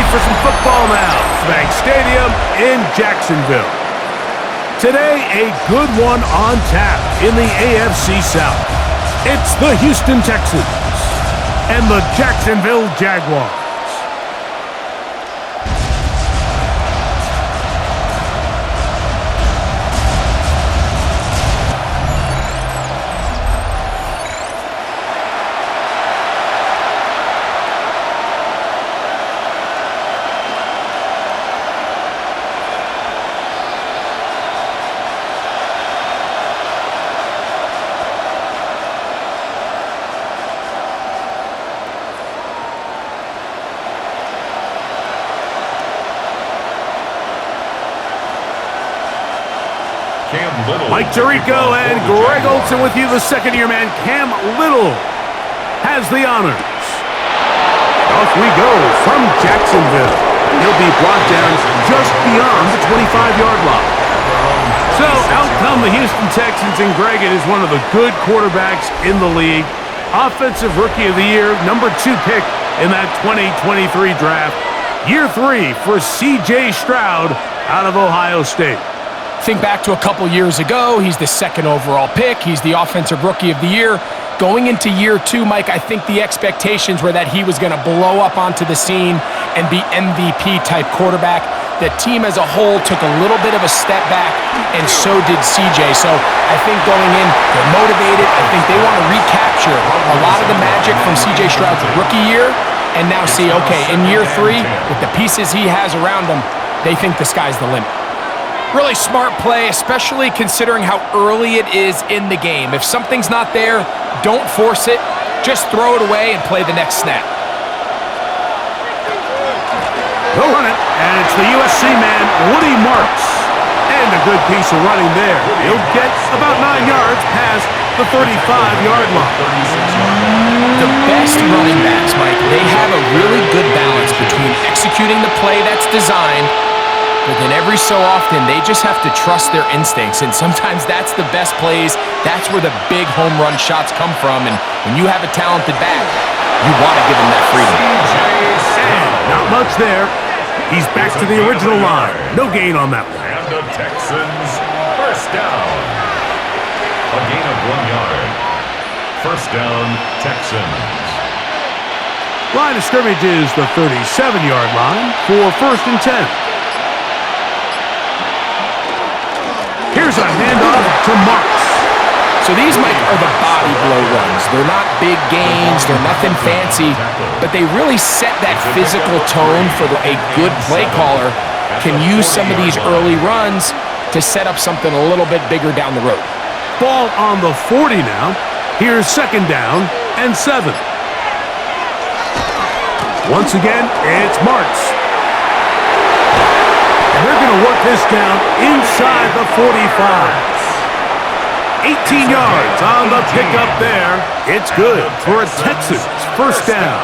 for some football now. Bank Stadium in Jacksonville. Today, a good one on tap in the AFC South. It's the Houston Texans and the Jacksonville Jaguars. Mike Tirico and Greg Olsen with you. The second-year man, Cam Little, has the honors. Off we go from Jacksonville. He'll be brought down just beyond the 25-yard line. So out come the Houston Texans, and Greg, it is one of the good quarterbacks in the league. Offensive Rookie of the Year, number 2 pick in that 2023 draft. Year 3 for C.J. Stroud out of Ohio State. Think back to a couple years ago, he's the 2nd overall pick. He's the Offensive Rookie of the Year. Going into year 2, Mike, I think the expectations were that he was going to blow up onto the scene and be MVP-type quarterback. The team as a whole took a little bit of a step back, and so did CJ. So I think going in, they're motivated. I think they want to recapture a lot of the magic from CJ Stroud's rookie year and now see, okay, in year 3, with the pieces he has around him, they think the sky's the limit. Really smart play, especially considering how early it is in the game. If something's not there, don't force it. Just throw it away and play the next snap. They'll run it, and it's the USC man, Woody Marks. And a good piece of running there. He'll get about 9 yards past the 35-yard line. The best running backs, Mike, they have a really good balance between executing the play that's designed, but then every so often, they just have to trust their instincts, and sometimes that's the best plays. That's where the big home run shots come from, and when you have a talented back, you want to give them that freedom. And not much there. He's back to the original line. No gain on that one. And the Texans, first down. A gain of 1 yard. First down, Texans. Line of scrimmage is the 37-yard line for 1st and 10. Here's a handoff to Marks. So these, Mike, are the body blow runs. They're not big gains. They're nothing fancy, but they really set that physical tone for a good play caller. Can use some of these early runs to set up something a little bit bigger down the road. Ball on the 40 now. Here's 2nd down and 7. Once again, it's Marks. And they're going to work this down inside the 45. 18 yards on the pickup there. It's good for a Texans first down.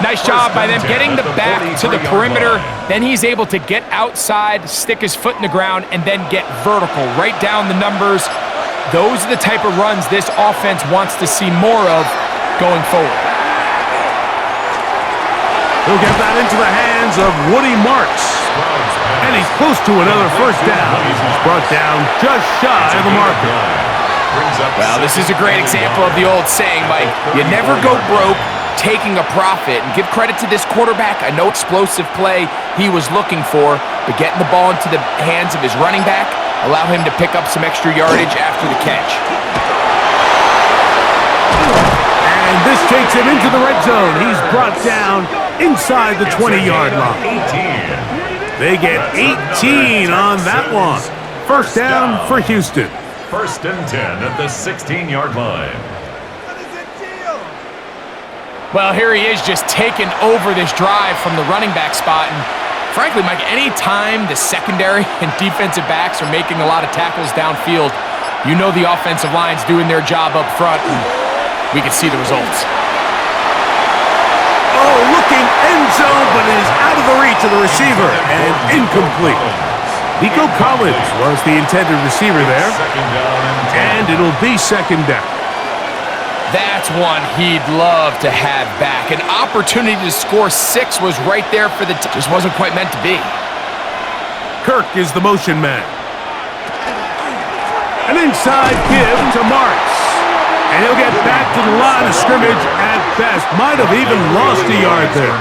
Nice job by them getting the back to the perimeter. Then he's able to get outside, stick his foot in the ground, and then get vertical. Right down the numbers. Those are the type of runs this offense wants to see more of going forward. He'll get that into the hands of Woody Marks. And he's close to another first down. He's brought down just shy of the marker. Well, this is a great example of the old saying, Mike. You never go broke taking a profit. And give credit to this quarterback. I know explosive play he was looking for, but getting the ball into the hands of his running back allow him to pick up some extra yardage after the catch. And this takes him into the red zone. He's brought down inside the 20-yard line. They get 18 on that one. First down for Houston. 1st and 10 at the 16-yard line. Well, here he is just taking over this drive from the running back spot. And frankly, Mike, any time the secondary and defensive backs are making a lot of tackles downfield, you know the offensive line's doing their job up front, and we can see the results. Oh, looking end zone, but it is out of the reach of the receiver and incomplete. Nico Collins was the intended receiver there, and it'll be 2nd down. That's one he'd love to have back. An opportunity to score 6 was right there for the team. Just wasn't quite meant to be. Kirk is the motion man. An inside give to Marks. And he'll get back to the line of scrimmage at best. Might have even lost a yard there.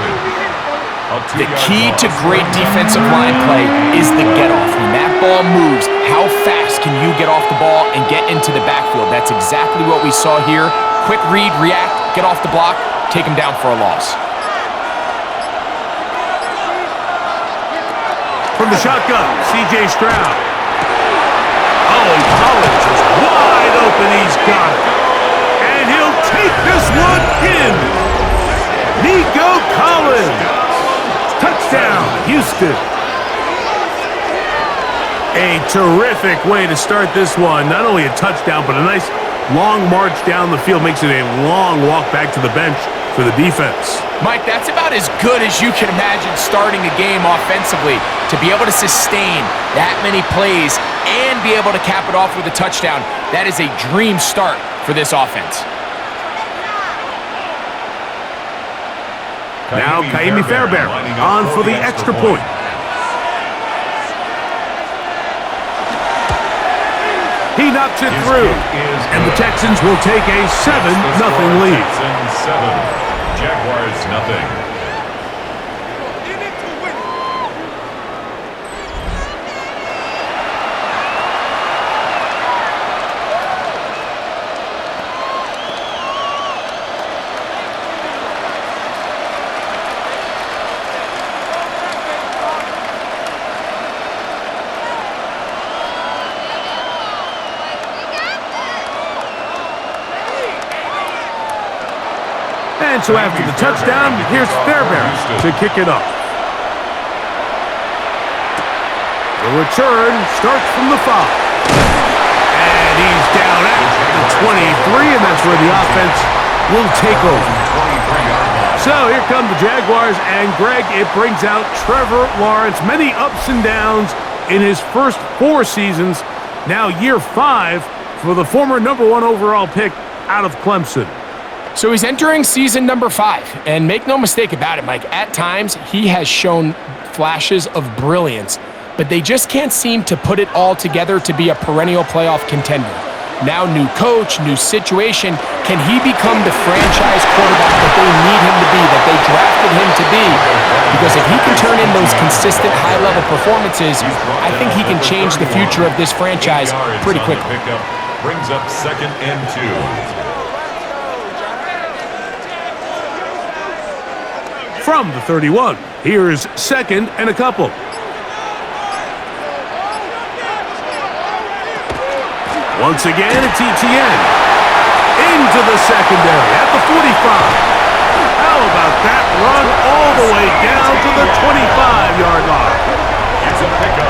The key to great defensive line play is the get-off. When that ball moves, how fast can you get off the ball and get into the backfield? That's exactly what we saw here. Quick read, react, get off the block, take him down for a loss. From the shotgun, C.J. Stroud. Oh, Collins is wide open. He's got it. And he'll take this one in. Nico Collins. Touchdown, Houston. A terrific way to start this one. Not only a touchdown, but a nice long march down the field. Makes it a long walk back to the bench for the defense. Mike, that's about as good as you can imagine starting a game offensively. To be able to sustain that many plays and be able to cap it off with a touchdown, that is a dream start for this offense. Now Kaimi Fairbairn on for the extra point. He knocks it through, and the Texans will take a 7-0 lead. Texans 7, Jaguars nothing. And so after the touchdown, here's Fairbairn to kick it up. The return starts from the 5. And he's down at the 23, and that's where the offense will take over. So here come the Jaguars, and Greg, it brings out Trevor Lawrence. Many ups and downs in his first 4 seasons. Now year 5 for the former #1 overall pick out of Clemson. So he's entering season number 5, and make no mistake about it, Mike, at times he has shown flashes of brilliance, but they just can't seem to put it all together to be a perennial playoff contender. Now new coach, new situation, can he become the franchise quarterback that they need him to be, that they drafted him to be? Because if he can turn in those consistent high-level performances, I think he can change the future of this franchise pretty quickly. Brings up 2nd and 2. From the 31, here's 2nd and a couple. Once again, it's ETN. Into the secondary at the 45. How about that run all the way down to the 25-yard line?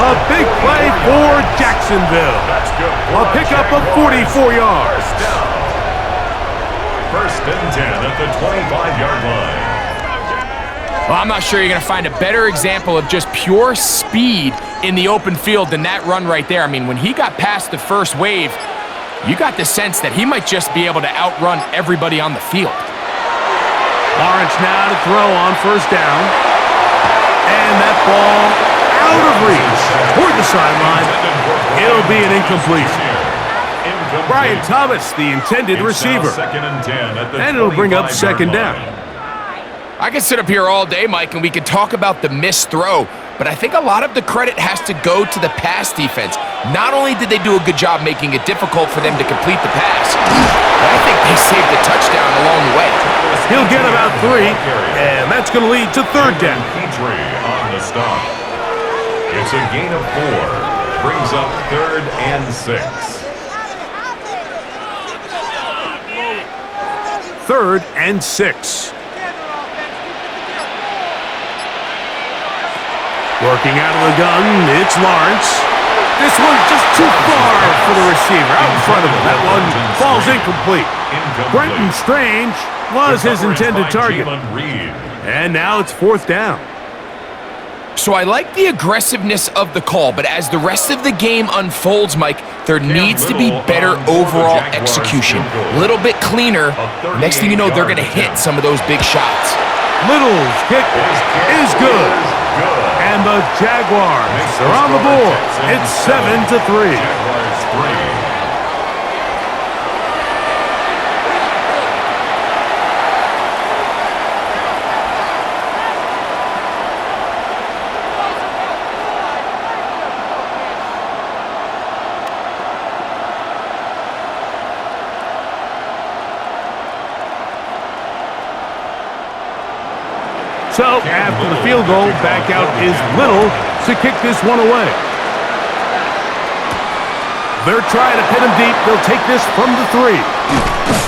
A big play for Jacksonville. A pickup of 44 yards. 1st and 10 at the 25-yard line. Well, I'm not sure you're going to find a better example of just pure speed in the open field than that run right there. I mean, when he got past the first wave, you got the sense that he might just be able to outrun everybody on the field. Lawrence now to throw on 1st down. And that ball out of reach toward the sideline. It'll be an incompletion. Brian Thomas, the intended receiver. And it'll bring up 2nd down. I could sit up here all day, Mike, and we could talk about the missed throw, but I think a lot of the credit has to go to the pass defense. Not only did they do a good job making it difficult for them to complete the pass, but I think they saved the touchdown along the way. He'll get about 3, and that's going to lead to 3rd down. On the stop. It's a gain of 4. Brings up 3rd and 6. 3rd and 6. Working out of the gun, it's Lawrence. This one's just too far for the receiver, out in front of him. That one falls incomplete. Brenton Strange was his intended target. And now it's 4th down. So I like the aggressiveness of the call, but as the rest of the game unfolds, Mike, there needs to be better overall execution. A little bit cleaner. Next thing you know, they're going to hit some of those big shots. Little's kick is good. And the Jaguars are on the board. It's 7-3. Jaguars 3. So, after the field goal, back out is Little to kick this one away. They're trying to pin him deep. They'll take this from the 3.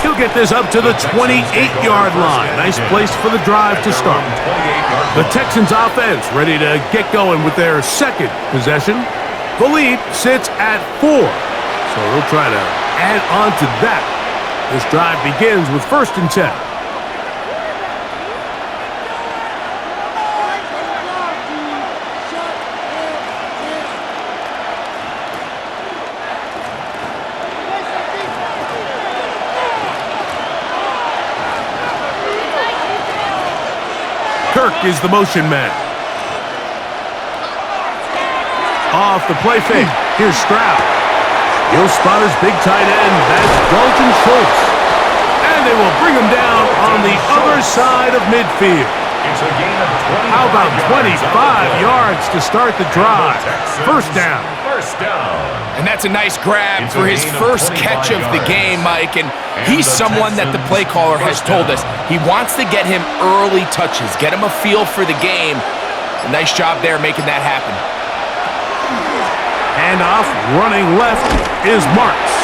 He'll get this up to the 28-yard line. Nice place for the drive to start. The Texans offense ready to get going with their second possession. The lead sits at 4. So they'll try to add on to that. This drive begins with 1st and 10. Kirk is the motion man. Off the play fake. Here's Stroud. He'll spot his big tight end. That's Dalton Schultz. And they will bring him down on the other side of midfield. It's a gain of 20. How about 25 yards to start the drive? First down. First down. And that's a nice grab for his first catch of the game, Mike. And he's someone that the play caller has told us he wants to get him early touches, get him a feel for the game. A nice job there making that happen. Handoff, running left is Marks.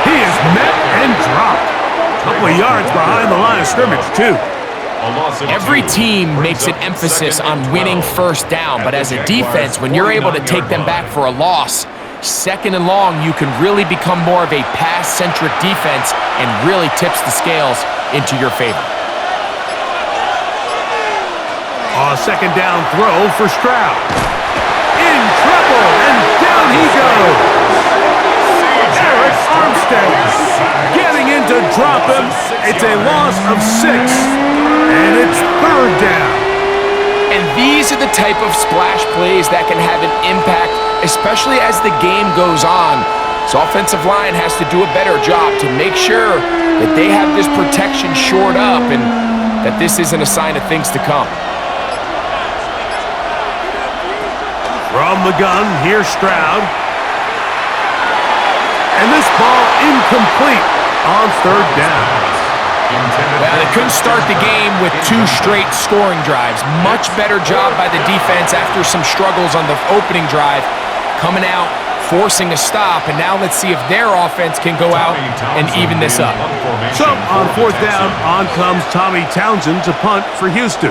He is met and dropped. A couple of yards behind the line of scrimmage, too. Every team makes an emphasis on winning first down, but as a defense, when you're able to take them back for a loss, 2nd and long, you can really become more of a pass-centric defense and really tips the scales into your favor. A 2nd down throw for Stroud. In trouble, and down he goes. Eric Armstead getting in to drop him. It's a loss of 6, and it's 3rd down. And these are the type of splash plays that can have an impact, especially as the game goes on. So offensive line has to do a better job to make sure that they have this protection shored up and that this isn't a sign of things to come. From the gun, here's Stroud. And this ball incomplete on 3rd down. Well, they couldn't start the game with 2 straight scoring drives. Much better job by the defense after some struggles on the opening drive. Coming out, forcing a stop, and now let's see if their offense can go out and even this up. So, on 4th down, on comes Tommy Townsend to punt for Houston.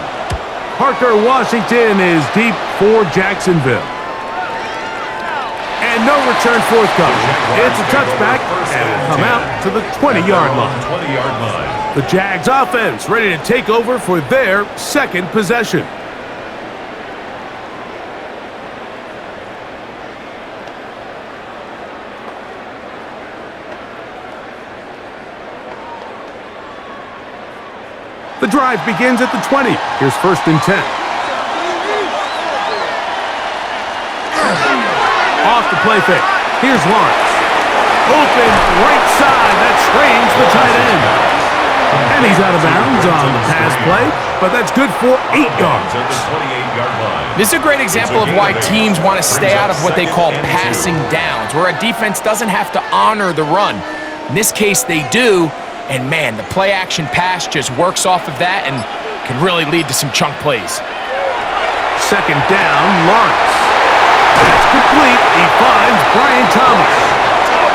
Parker Washington is deep for Jacksonville. And no return forthcoming. It's a touchback, and will come out to the 20-yard line. The Jags offense ready to take over for their 2nd possession. The drive begins at the 20. Here's 1st and 10. Off the play fake. Here's Lawrence. Open right side. That strains the tight end. And he's out of bounds on the pass play, but that's good for 8 yards. This is a great example of why teams want to stay out of what they call passing downs, where a defense doesn't have to honor the run. In this case, they do. And man, the play-action pass just works off of that and can really lead to some chunk plays. 2nd down, Lawrence. That's complete. He finds Brian Thomas.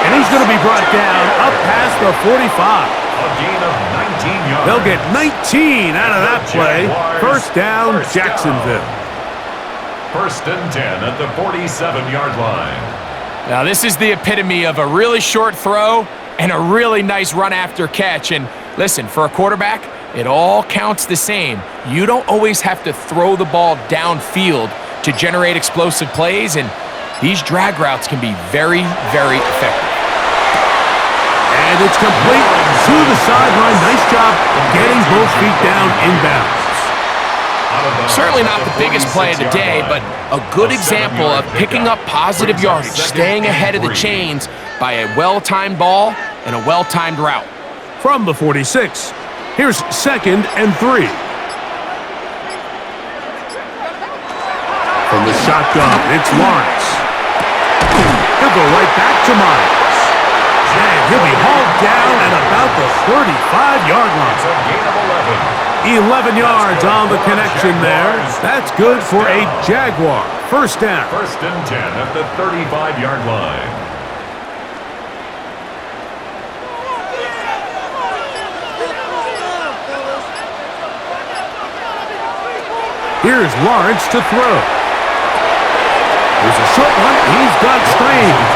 And he's going to be brought down up past the 45. A gain of 19 yards. They'll get 19 out of that play. First down, Jacksonville. 1st and 10 at the 47-yard line. Now, this is the epitome of a really short throw and a really nice run after catch. And listen, for a quarterback, it all counts the same. You don't always have to throw the ball downfield to generate explosive plays, and these drag routes can be very, very effective. And it's complete to the sideline. Nice job getting both feet down inbounds. Certainly not the biggest play of the day, but a good example of picking up positive yardage, staying ahead of the chains by a well-timed ball and a well-timed route. From the 46, here's 2nd and 3. From the shotgun, it's Lawrence. He'll go right back to Myers. And he'll be hauled down at about the 35-yard line. It's a gain of 11 yards on the connection there. That's good for a Jaguar. First down. 1st and 10 at the 35-yard line. Here's Lawrence to throw. Here's a short one. He's got Strange.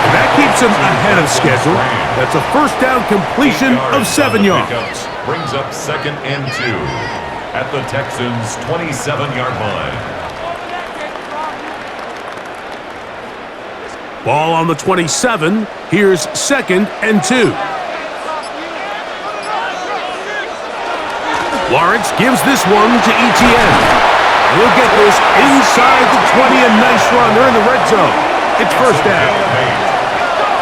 And that keeps him ahead of schedule. That's a first down completion of 7 yards. Brings up 2nd and 2 at the Texans' 27-yard line. Ball on the 27. Here's 2nd and 2. Lawrence gives this one to Etienne. He'll get this inside the 20. A nice run. They're in the red zone. It's first down.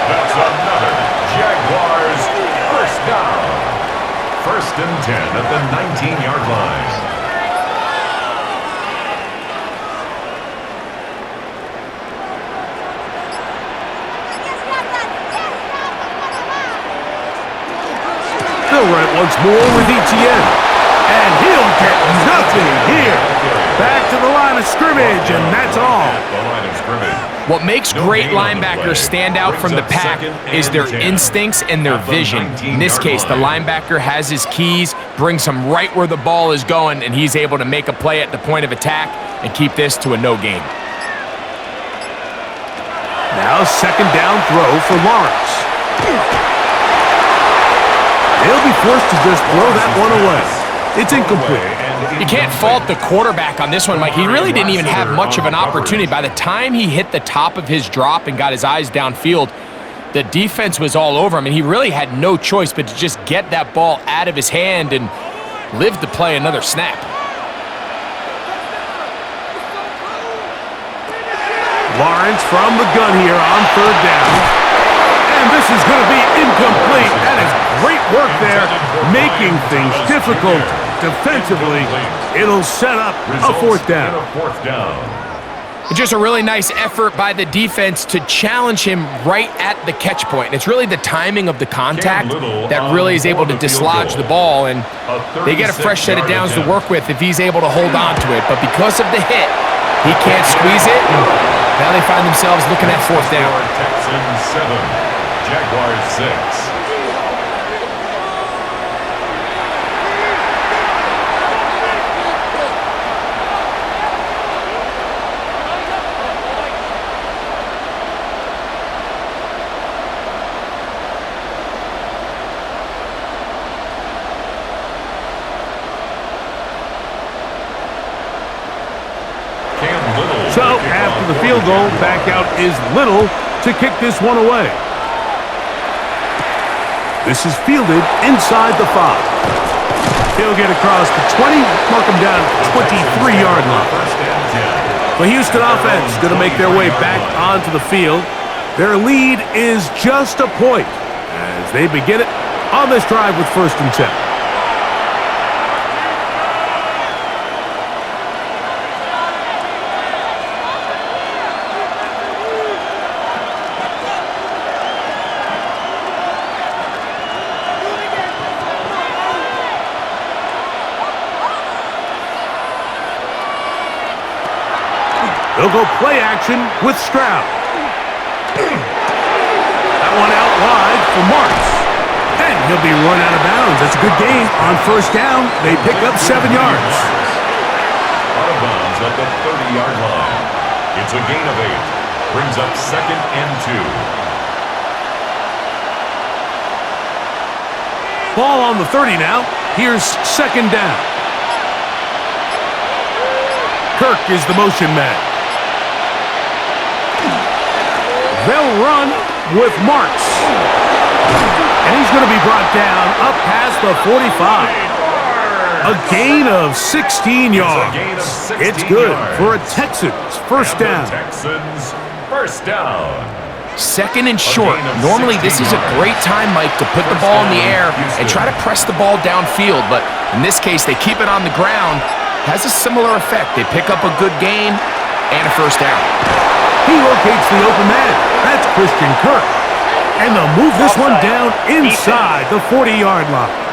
That's another Jaguars first down. 1st and 10 at the 19-yard line. They'll run it once more with Etienne. And he'll get nothing here. Back to the line of scrimmage, and that's all. The line of scrimmage. What makes great linebackers stand out from the pack is their instincts and their vision. In this case, the linebacker has his keys, brings him right where the ball is going, and he's able to make a play at the point of attack and keep this to a no gain. Now 2nd down throw for Lawrence. He'll be forced to just throw that one away. It's incomplete. You can't fault the quarterback on this one, Mike. He really didn't even have much of an opportunity. By the time he hit the top of his drop and got his eyes downfield, the defense was all over him, and he really had no choice but to just get that ball out of his hand and live to play another snap. Lawrence from the gun here on 3rd down. And this is going to be incomplete. That is great work there, making things difficult defensively. It'll set up a 4th down. Just a really nice effort by the defense to challenge him right at the catch point. It's really the timing of the contact that really is able to dislodge the ball, and they get a fresh set of downs to work with if he's able to hold on to it. But because of the hit, he can't squeeze it. Now they find themselves looking at 4th down. Texans 7, Jaguars 6. So, after the field goal, back out is Little to kick this one away. This is fielded inside the 5. He'll get across the 20, mark him down at the 23-yard line. The Houston offense going to make their way back onto the field. Their lead is just a point as they begin it on this drive with 1st and 10. They'll go play action with Stroud. That one out wide for Marks. And he'll be run out of bounds. That's a good gain on 1st down. They pick up 7 yards. Out of bounds at the 30-yard line. It's a gain of 8. Brings up 2nd and 2. Ball on the 30 now. Here's 2nd down. Kirk is the motion man. They'll run with Marks. And he's going to be brought down up past the 45. A gain of 16 yards. It's good for a Texans first down. Texans first down. Second and short. Normally, this is a great time, Mike, to put the ball in the air and try to press the ball downfield. But in this case, they keep it on the ground. Has a similar effect. They pick up a good gain and a first down. He locates the open man. That's Christian Kirk. And they'll move this one down inside the 40-yard line.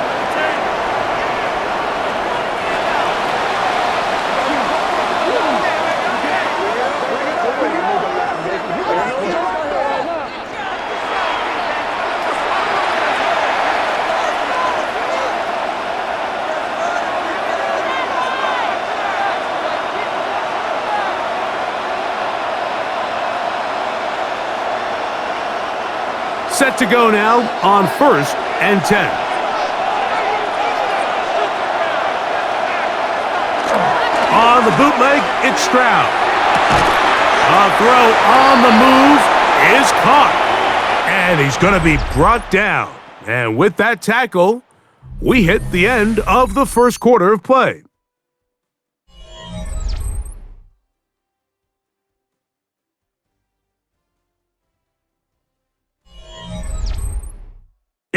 Set to go now on 1st and 10. On the bootleg, it's Stroud. A throw on the move is caught. And he's going to be brought down. And with that tackle, we hit the end of the first quarter of play.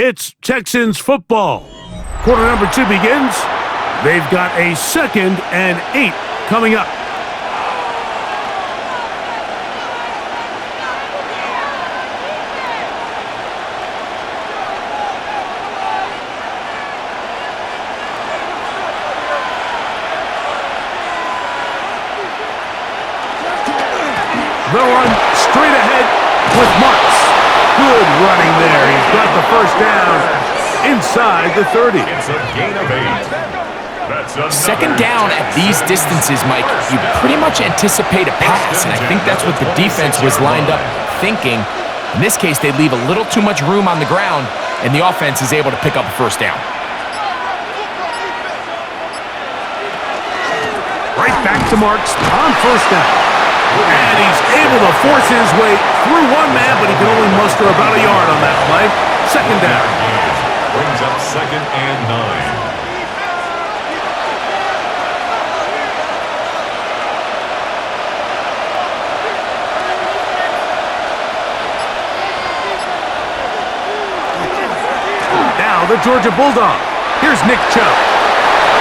It's Texans football. Quarter number 2 begins. They've got a 2nd and 8 coming up. They'll run straight ahead with Marks. Good running there. He's got the first down inside the 30. It's a gain of 8. Second down at these distances, Mike, you pretty much anticipate a pass, and I think that's what the defense was lined up thinking. In this case, they leave a little too much room on the ground, and the offense is able to pick up a first down. Right back to Marks on first down. And he's able to force his way through one man, but he can only muster about a yard on that play. Second down. Brings up 2nd and 9. Now the Georgia Bulldog. Here's Nick Chubb.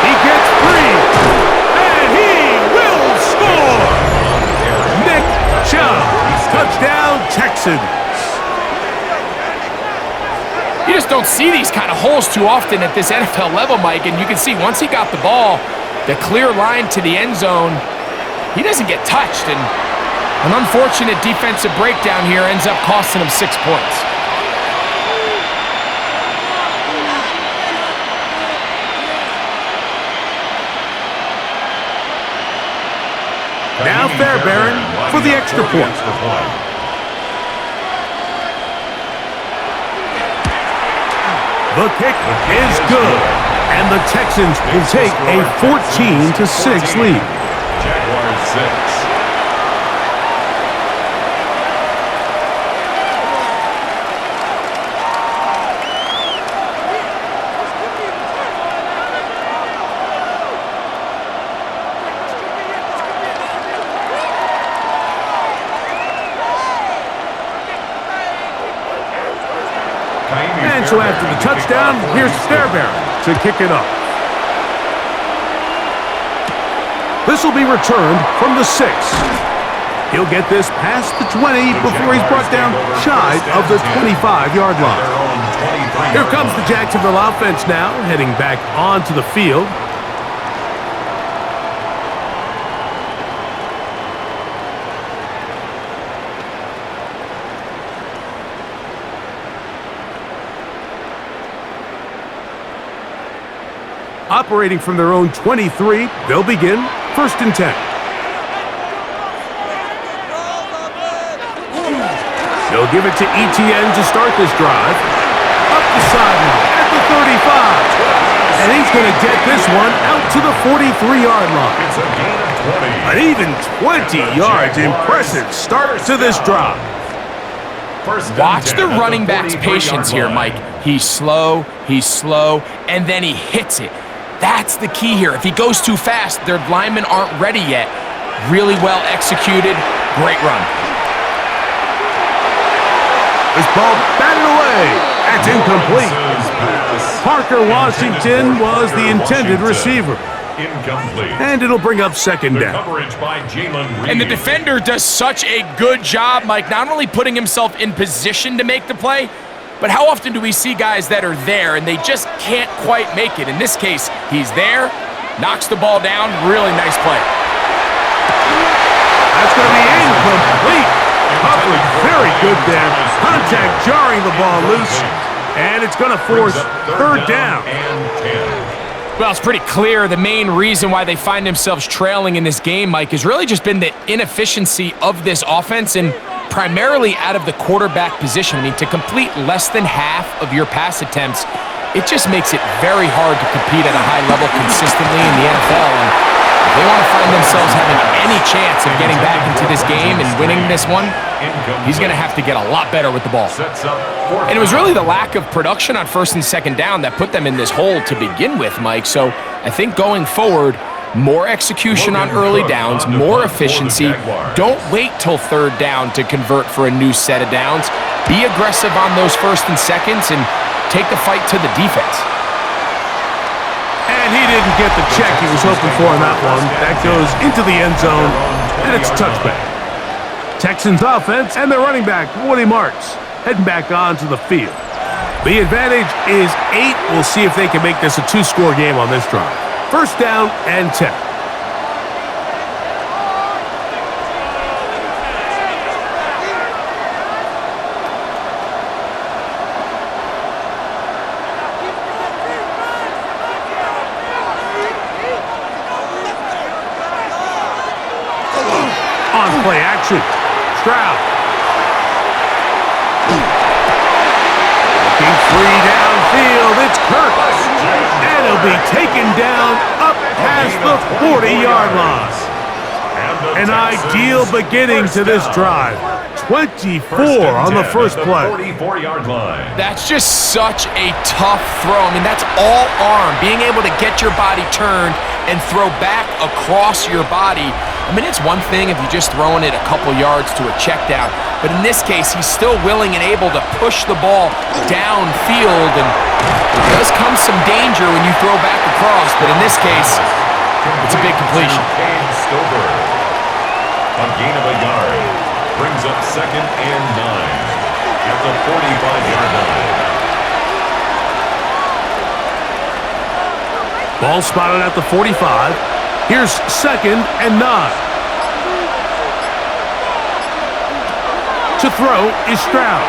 He gets free, and he will score! Nick Chubb, touchdown Texans. You just don't see these kind of holes too often at this NFL level, Mike, and you can see once he got the ball, the clear line to the end zone, he doesn't get touched, and an unfortunate defensive breakdown here ends up costing him 6 points. Now Fairbairn for the extra point. The kick is good, and the Texans will take a 14-6 lead. Jaguars 6. And so after the touchdown, here's Fairbairn to kick it off. This will be returned from the 6. He'll get this past the 20 before he's brought down shy of the 25-yard line. Here comes the Jacksonville offense now, heading back onto the field. Operating from their own 23, they'll begin 1st and 10. They'll give it to ETN to start this drive. Up the sideline at the 35. And he's going to get this one out to the 43-yard line. It's a gain of 20. An even 20 yards. Impressive start to this drive. Watch the running back's patience here, Mike. He's slow, and then he hits it. That's the key here. If he goes too fast, their linemen aren't ready yet. Really well executed. Great run. This ball batted away. That's incomplete. Parker Washington was the intended receiver. Incomplete. And it'll bring up second down. Coverage by Jalen Reed. And the defender does such a good job, Mike, not only putting himself in position to make the play, but how often do we see guys that are there and they just can't quite make it? In this case, he's there, knocks the ball down. Really nice play. That's going to be incomplete. Coverage very good there. Contact jarring the ball loose. And it's going to force third down. Well, it's pretty clear the main reason why they find themselves trailing in this game, Mike, has really just been the inefficiency of this offense and primarily out of the quarterback position. I mean, to complete less than half of your pass attempts, it just makes it very hard to compete at a high level consistently in the NFL. And if they want to find themselves having any chance of getting back into this game and winning this one, he's going to have to get a lot better with the ball. And it was really the lack of production on first and second down that put them in this hole to begin with, Mike. So I think going forward, more execution on early downs, more efficiency. Don't wait till third down to convert for a new set of downs. Be aggressive on those first and seconds and take the fight to the defense. And he didn't get the check he was hoping for in that one. That goes into the end zone, and it's a touchback. Texans offense and their running back, Woody Marks, heading back onto the field. The advantage is 8. We'll see if they can make this a 2-score game on this drive. First down and 10. On play action. Stroud. Looking free downfield. It's Kirk. And he'll be taken down up past the 40-yard line. An ideal beginning to this drive. 24 on the first play. 44-yard line. That's just such a tough throw. I mean, that's all arm. Being able to get your body turned and throw back across your body. I mean, it's one thing if you're just throwing it a couple yards to a check down, but in this case, he's still willing and able to push the ball downfield, and there does come some danger when you throw back across, but in this case, it's a big completion. A gain of a yard brings up second and 9 at the 45-yard line. Ball spotted at the 45. Here's second and 9. To throw is Stroud.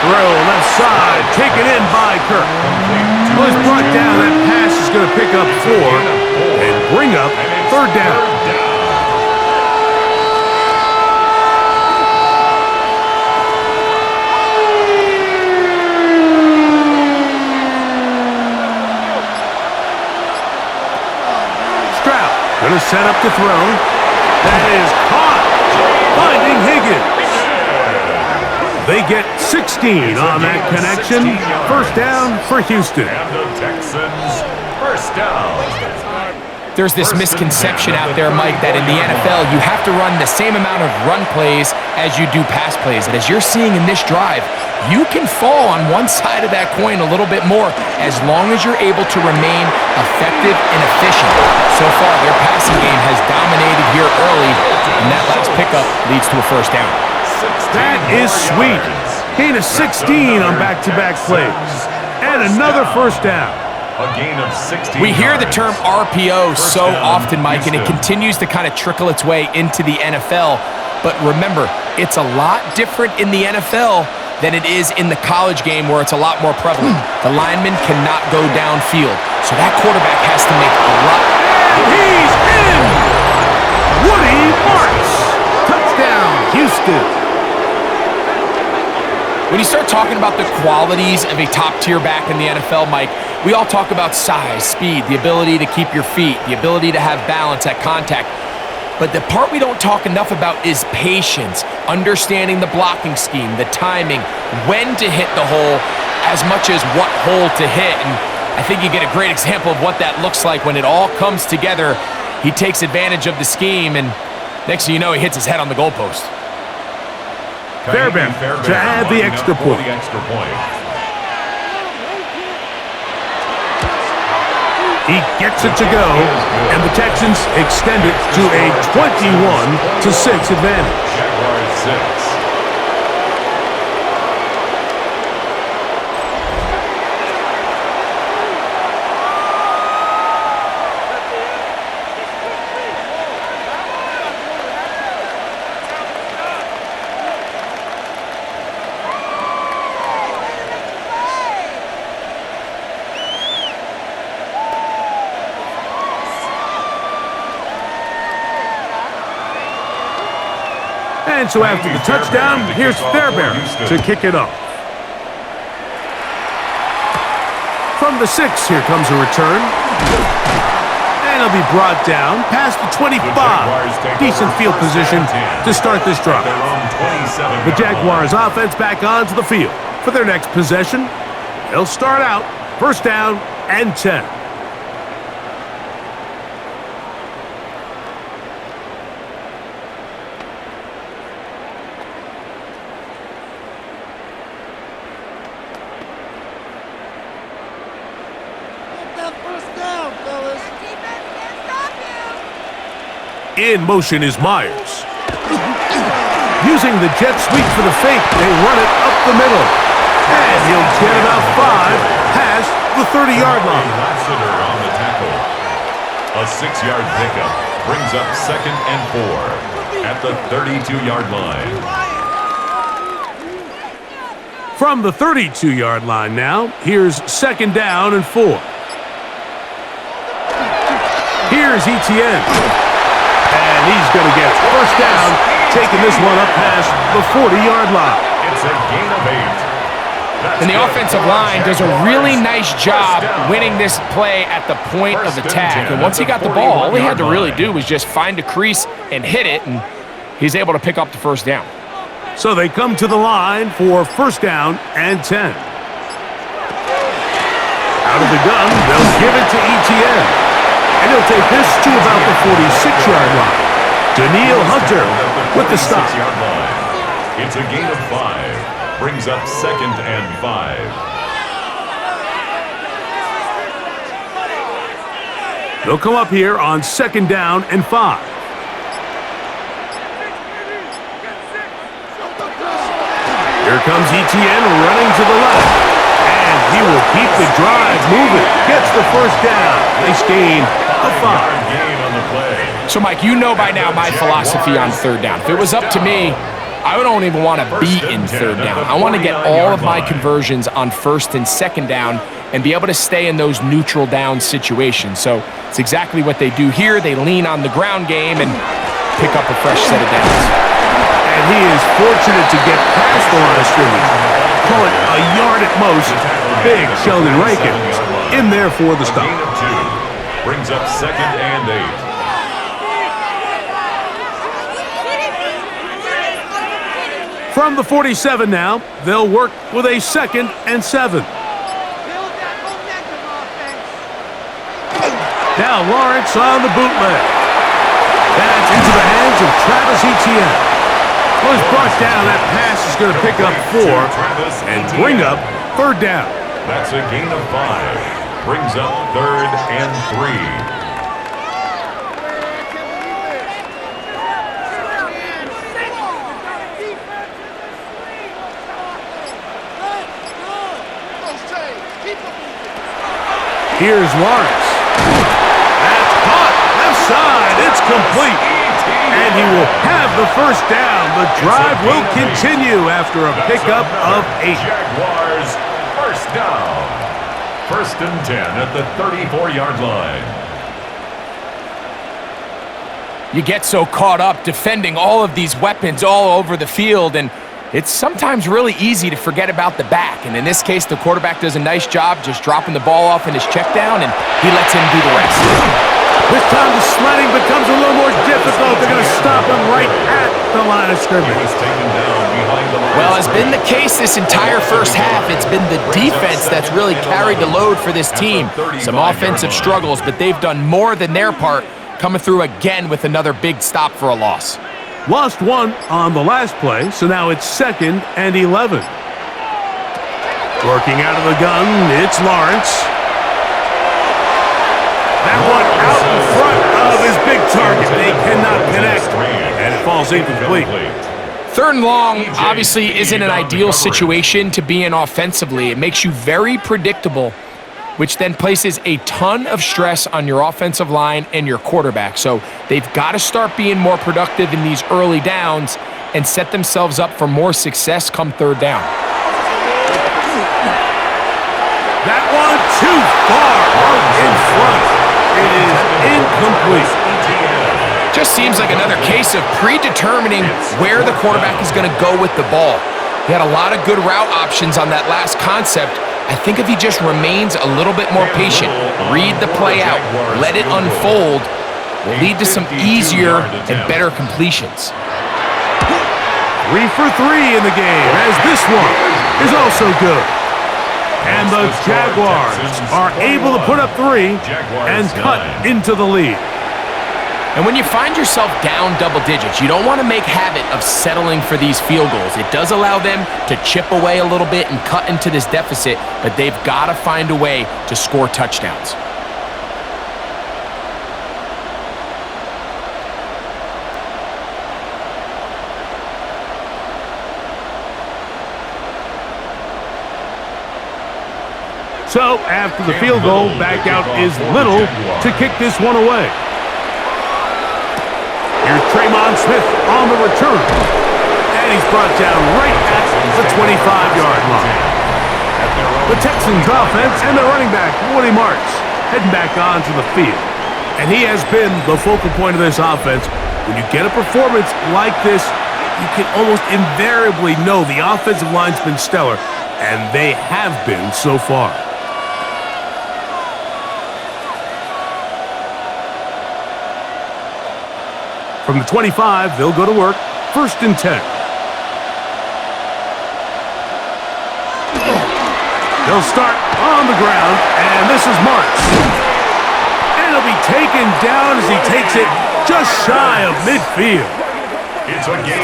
Throw left side, taken in by Kirk. Well, it's brought down. That pass is going to pick up 4 and bring up third down. Going to set up to throw. That is caught. Finding Higgins. They get 16 on that connection. First down for Houston. And the Texans, first down. There's this misconception out there, Mike, that in the NFL, you have to run the same amount of run plays as you do pass plays. And as you're seeing in this drive, you can fall on one side of that coin a little bit more as long as you're able to remain effective and efficient. So far, their passing game has dominated here early, and that last pickup leads to a first down. That is sweet. Gain of 16 on back-to-back plays. And another first down. A gain of 16. We hear the term RPO so often, Mike, and it continues to kind of trickle its way into the NFL. But remember, it's a lot different in the NFL than it is in the college game where it's a lot more prevalent. The lineman cannot go downfield, so that quarterback has to make a lot. He's in! Woody Marks. Touchdown, Houston. When you start talking about the qualities of a top-tier back in the NFL, Mike, we all talk about size, speed, the ability to keep your feet, the ability to have balance at contact. But the part we don't talk enough about is patience, understanding the blocking scheme, the timing, when to hit the hole, as much as what hole to hit. And I think you get a great example of what that looks like when it all comes together. He takes advantage of the scheme, and next thing you know, he hits his head on the goalpost. Fairbairn to add the extra point. He gets it to go, and the Texans extend it to a 21-6 advantage. Jaguars 6. And so after the touchdown, here's Fairbairn to kick it off. From the 6, here comes a return. And it'll be brought down past the 25. Decent field position to start this drive. The Jaguars offense back onto the field for their next possession. They'll start out first down and 10. In motion is Myers. Using the jet sweep for the fake, they run it up the middle. And he'll get about 5 past the 30-yard line. Lassiter on the tackle. A 6-yard pickup brings up 2nd and 4 at the 32-yard line. From the 32-yard line now, here's 2nd down and 4. Here's Etienne. And he's going to get first down, taking this one up past the 40-yard line. It's a gain of 8. And the offensive line does a really nice job winning this play at the point of attack. And once he got the ball, all he had to really do was just find a crease and hit it, and he's able to pick up the first down. So they come to the line for first down and 10. Out of the gun, they'll give it to Etienne. And he'll take this to about the 46-yard line. Daniil Hunter with the stop. It's a gain of 5. Brings up 2nd and 5. They'll come up here on 2nd down and 5. Here comes Etienne running to the left. And he will keep the drive moving. Gets the first down. Nice gain of 5. So, Mike, you know by now my philosophy on third down. If it was up to me, I don't even want to be in third down. I want to get all of my conversions on 1st and 2nd down and be able to stay in those neutral down situations. So it's exactly what they do here. They lean on the ground game and pick up a fresh set of downs. And he is fortunate to get past the line of scrimmage. Call it a yard at most. Big Sheldon Rankins in there for the stop. Brings up 2nd and 8. From the 47 now, they'll work with a 2nd and 7. Now Lawrence on the bootleg. That's into the hands of Travis Etienne. Was brought down. That pass is going to pick up 4 and bring up third down. That's a gain of 5. Brings up 3rd and 3. Here's Lawrence. That's caught. Left side. It's complete. And he will have the first down. The drive will continue after a pickup of 8. Jaguars first down. 1st and 10 at the 34-yard line. You get so caught up defending all of these weapons all over the field, and It's sometimes really easy to forget about the back, and in this case, the quarterback does a nice job just dropping the ball off in his check down, and he lets him do the rest. This time the sledding becomes a little more difficult. They're going to stop him right at the line of scrimmage. Well, as been the case this entire first half, it's been the defense that's really carried the load for this team. Some offensive struggles, but they've done more than their part, coming through again with another big stop for a loss. Lost one on the last play, so now it's 2nd and 11. Working out of the gun, it's Lawrence. That one out in front of his big target. They cannot connect, and it falls incomplete. 3rd and long obviously isn't an ideal situation to be in offensively. It makes you very predictable, which then places a ton of stress on your offensive line and your quarterback. So they've got to start being more productive in these early downs and set themselves up for more success come 3rd down. That one too far out in front. It is incomplete. Just seems like another case of predetermining where the quarterback is going to go with the ball. He had a lot of good route options on that last concept. I think if he just remains a little bit more patient, read the play out, let it unfold, will lead to some easier and better completions. 3 for 3 in the game, as this one is also good. And the Jaguars are able to put up 3 and cut into the lead. And when you find yourself down double digits, you don't want to make habit of settling for these field goals. It does allow them to chip away a little bit and cut into this deficit, but they've got to find a way to score touchdowns. So after the field goal, back out is Little to kick this one away. Here's Tremon Smith on the return. And he's brought down right at the 25-yard line. The Texans offense and their running back, Woody Marks, heading back onto the field. And he has been the focal point of this offense. When you get a performance like this, you can almost invariably know the offensive line's been stellar, and they have been so far. From the 25, they'll go to work. 1st and 10. They'll start on the ground, and this is Marks. And he'll be taken down as he takes it just shy of midfield.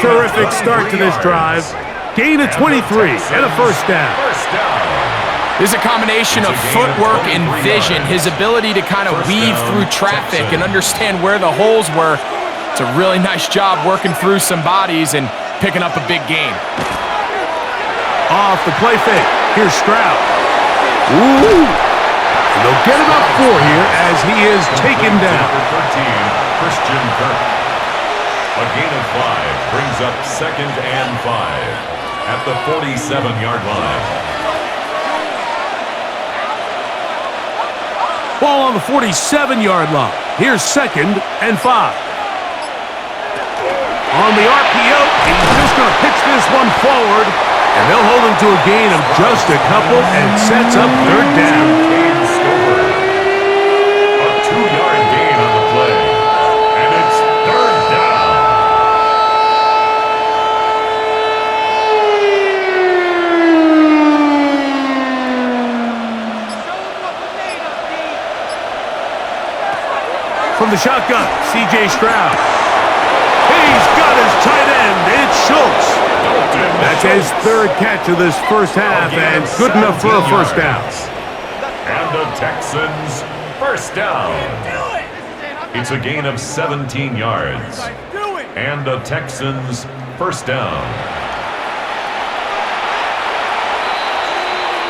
Terrific start to this drive. Gain of 23 and a 1st down. There's a combination of footwork and vision, his ability to kind of weave through traffic and understand where the holes were. It's a really nice job working through some bodies and picking up a big gain. Off the play fake. Here's Stroud. Ooh! And they'll get about 4 here as he is taken down. Christian Kirk. A gain of 5 brings up 2nd and 5 at the 47-yard line. Ball on the 47-yard line. Here's 2nd and 5. On the RPO, he's just going to pitch this one forward, and they'll hold him to a gain of just a couple and sets up 3rd down. A 2-yard gain on the play, and it's 3rd down. From the shotgun, C.J. Stroud. He's got his tight end. It's Schultz. That's his 3rd catch of this first half, and good enough for a 1st down. And the Texans 1st down. It's a gain of 17 yards. And the Texans 1st down.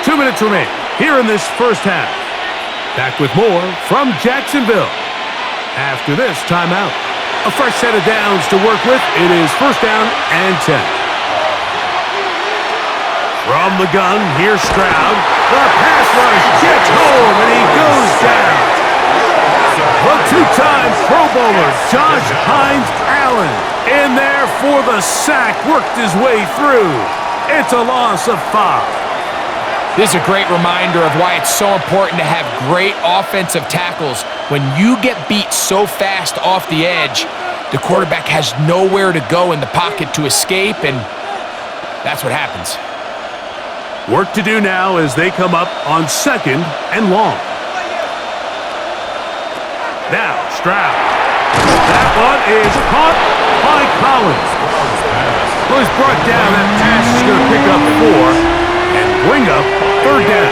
2 minutes remain here in this first half. Back with more from Jacksonville after this timeout. A fresh set of downs to work with. It is 1st down and 10. From the gun, here's Stroud. The pass rush gets home, and he goes down. The Two-time Pro Bowler Josh Hines Allen in there for the sack, worked his way through. It's a loss of 5. This is a great reminder of why it's so important to have great offensive tackles. When you get beat so fast off the edge, the quarterback has nowhere to go in the pocket to escape, and that's what happens. Work to do now as they come up on 2nd and long. Now, Stroud. That one is caught by Collins. Well, he's brought down. That pass is going to pick up 4 and bring up 3rd down.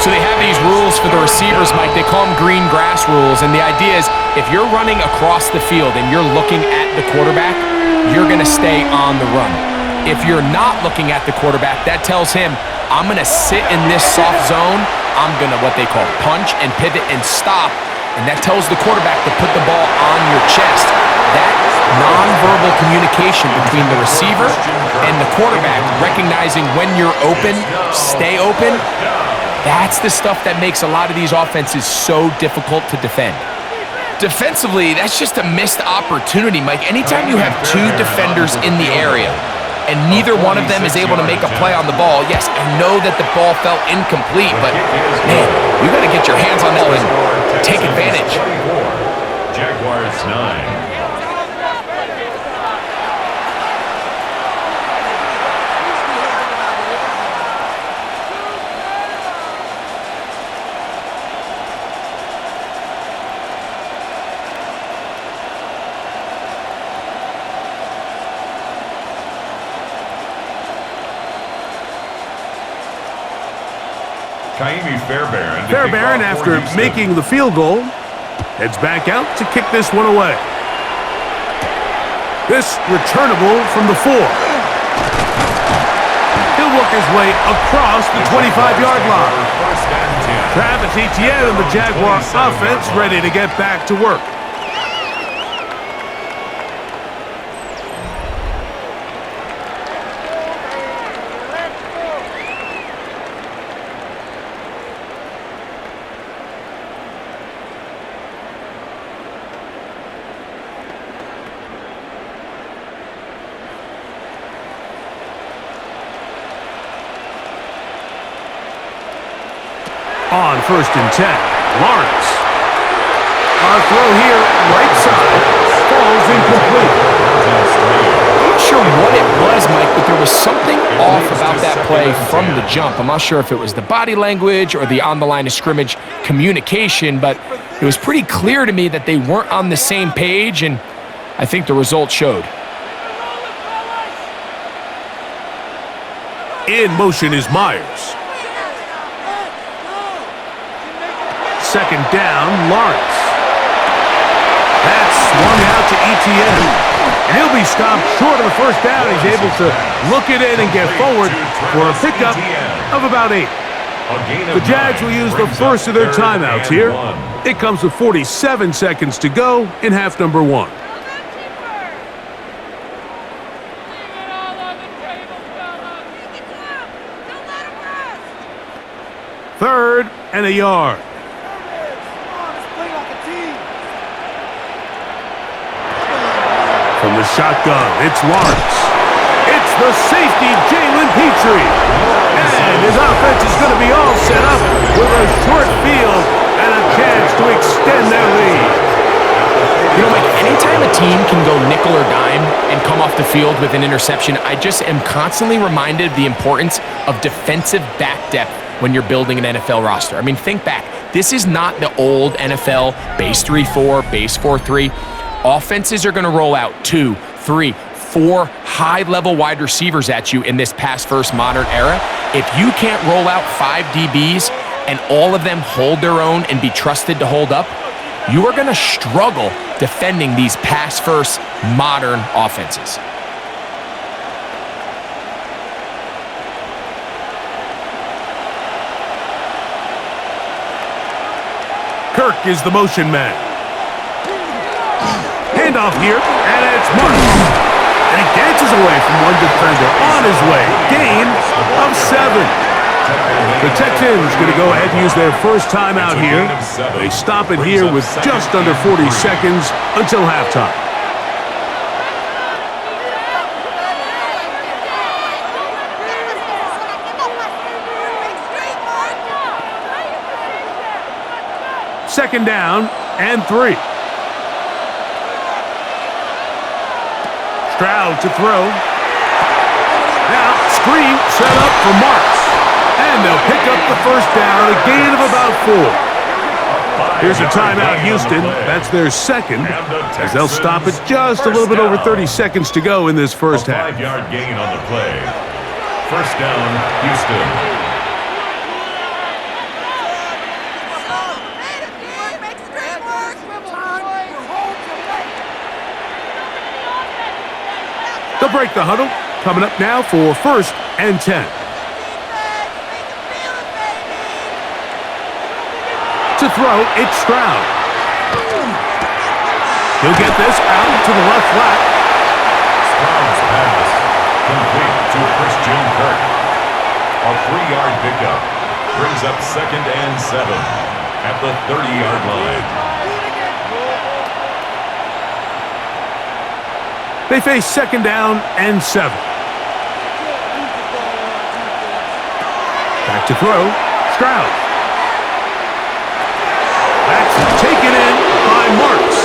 So they have these rules for the receivers, Mike. They call them green grass rules, and the idea is if you're running across the field and you're looking at the quarterback, you're going to stay on the run. If you're not looking at the quarterback, that tells him, I'm going to sit in this soft zone. I'm going to what they call punch and pivot and stop. And that tells the quarterback to put the ball on your chest. That nonverbal communication between the receiver and the quarterback, recognizing when you're open, stay open, that's the stuff that makes a lot of these offenses so difficult to defend. Defensively, that's just a missed opportunity, Mike. Anytime you have 2 defenders in the area and neither one of them is able to make a play on the ball, yes, I know that the ball felt incomplete, but man, you got to get your hands on that and take advantage. Jaguars 9. Fairbairn, after making the field goal, heads back out to kick this one away. This returnable from the 4. He'll work his way across the 25-yard line. Travis Etienne and the Jaguars offense ready to get back to work. On 1st and 10, Lawrence. Our throw here, right side, falls incomplete. I'm not sure what it was, Mike, but there was something off about that play from the jump. I'm not sure if it was the body language or the on-the-line of scrimmage communication, but it was pretty clear to me that they weren't on the same page, and I think the result showed. In motion is Myers. 2nd down, Lawrence. That's swung out to Etienne. And he'll be stopped short of the 1st down. He's able to look it in and get forward for a pickup of about 8. The Jags will use the first of their timeouts here. It comes with 47 seconds to go in half number 1. Third and a yard. From the shotgun, it's Lawrence. It's the safety, Jalen Petrie. And his offense is going to be all set up with a short field and a chance to extend their lead. You know, Mike, anytime a team can go nickel or dime and come off the field with an interception, I just am constantly reminded of the importance of defensive back depth when you're building an NFL roster. I mean, think back. This is not the old NFL base 3-4, base 4-3. Offenses are going to roll out 2, 3, 4 high-level wide receivers at you in this pass-first modern era. If you can't roll out 5 DBs and all of them hold their own and be trusted to hold up, you are going to struggle defending these pass-first modern offenses. Kirk is the motion man. Handoff here, and it's Martin. And he dances away from one defender on his way. Gain of 7. The Texans going to go ahead and use their first timeout here. They stop it here with just under 40 seconds until halftime. Second down and 3. Stroud to throw. Now, screen set up for Marks. And they'll pick up the first down, a gain of about 4. Here's a timeout, Houston. That's their second, as they'll stop it just a little bit over 30 seconds to go in this first half. 5-yard gain on the play. First down, Houston. They'll break the huddle. Coming up now for first and 10. To throw, it's Stroud. He'll get this out to the left flat. Stroud's pass complete to Christian Kirk. A 3-yard pickup brings up second and 7 at the 30-yard line. They face second down and 7. Back to throw, Stroud. That's taken in by Marks.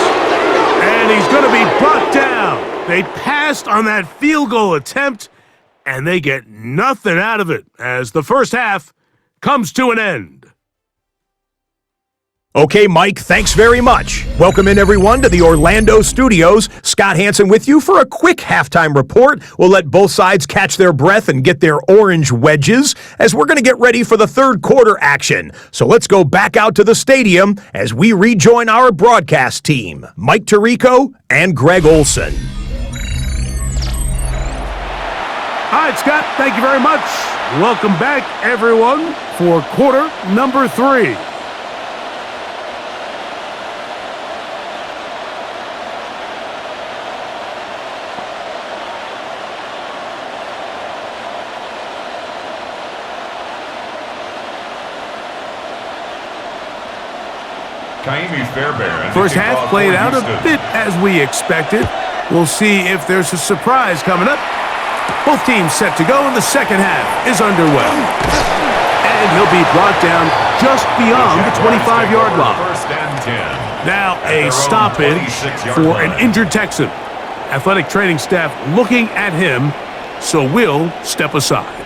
And he's going to be brought down. They passed on that field goal attempt, and they get nothing out of it as the first half comes to an end. Okay, Mike, thanks very much. Welcome in, everyone, to the Orlando studios. Scott Hansen with you for a quick halftime report. We'll let both sides catch their breath and get their orange wedges as we're going to get ready for the third quarter action. So let's go back out to the stadium as we rejoin our broadcast team, Mike Tirico and Greg Olson. All right, Scott, thank you very much. Welcome back, everyone, for quarter number 3. First half played out a bit as we expected. We'll see if there's a surprise coming up. Both teams set to go, and the second half is underway. And he'll be brought down just beyond the 25-yard line. Now a stoppage for an injured Texan. Athletic training staff looking at him, so we'll step aside.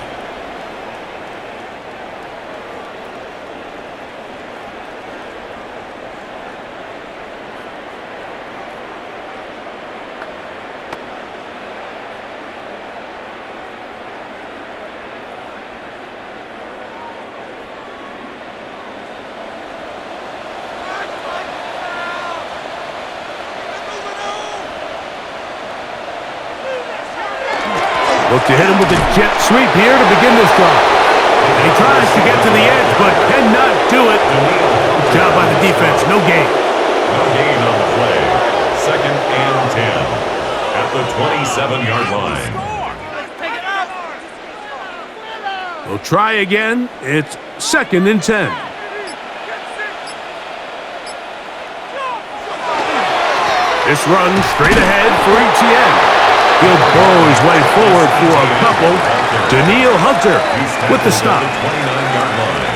Look to hit him with a jet sweep here to begin this drive. And he tries to get to the edge, but cannot do it. Good job by the defense. No gain. No gain on the play. Second and 10 at the 27-yard line. We'll try again. It's second and 10. This run straight ahead for ETN. He'll burrow his way forward for a couple. Daniil Hunter with the stop. 29-yard line.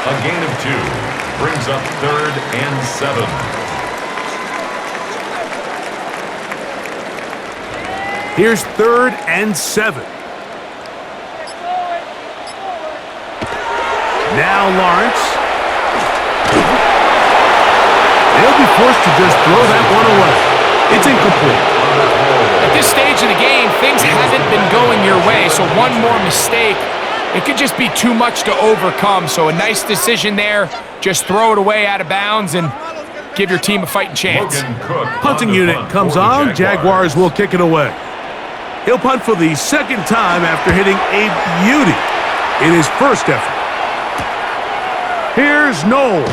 A gain of 2 brings up third and 7. Here's third and 7. Now Lawrence. They'll be forced to just throw that one away. It's incomplete. At this stage of the game, things haven't been going your way, so one more mistake, it could just be too much to overcome. So a nice decision there. Just throw it away out of bounds and give your team a fighting chance. Punting unit comes on. Jaguars will kick it away. He'll punt for the second time after hitting a beauty in his first effort. Here's Noel.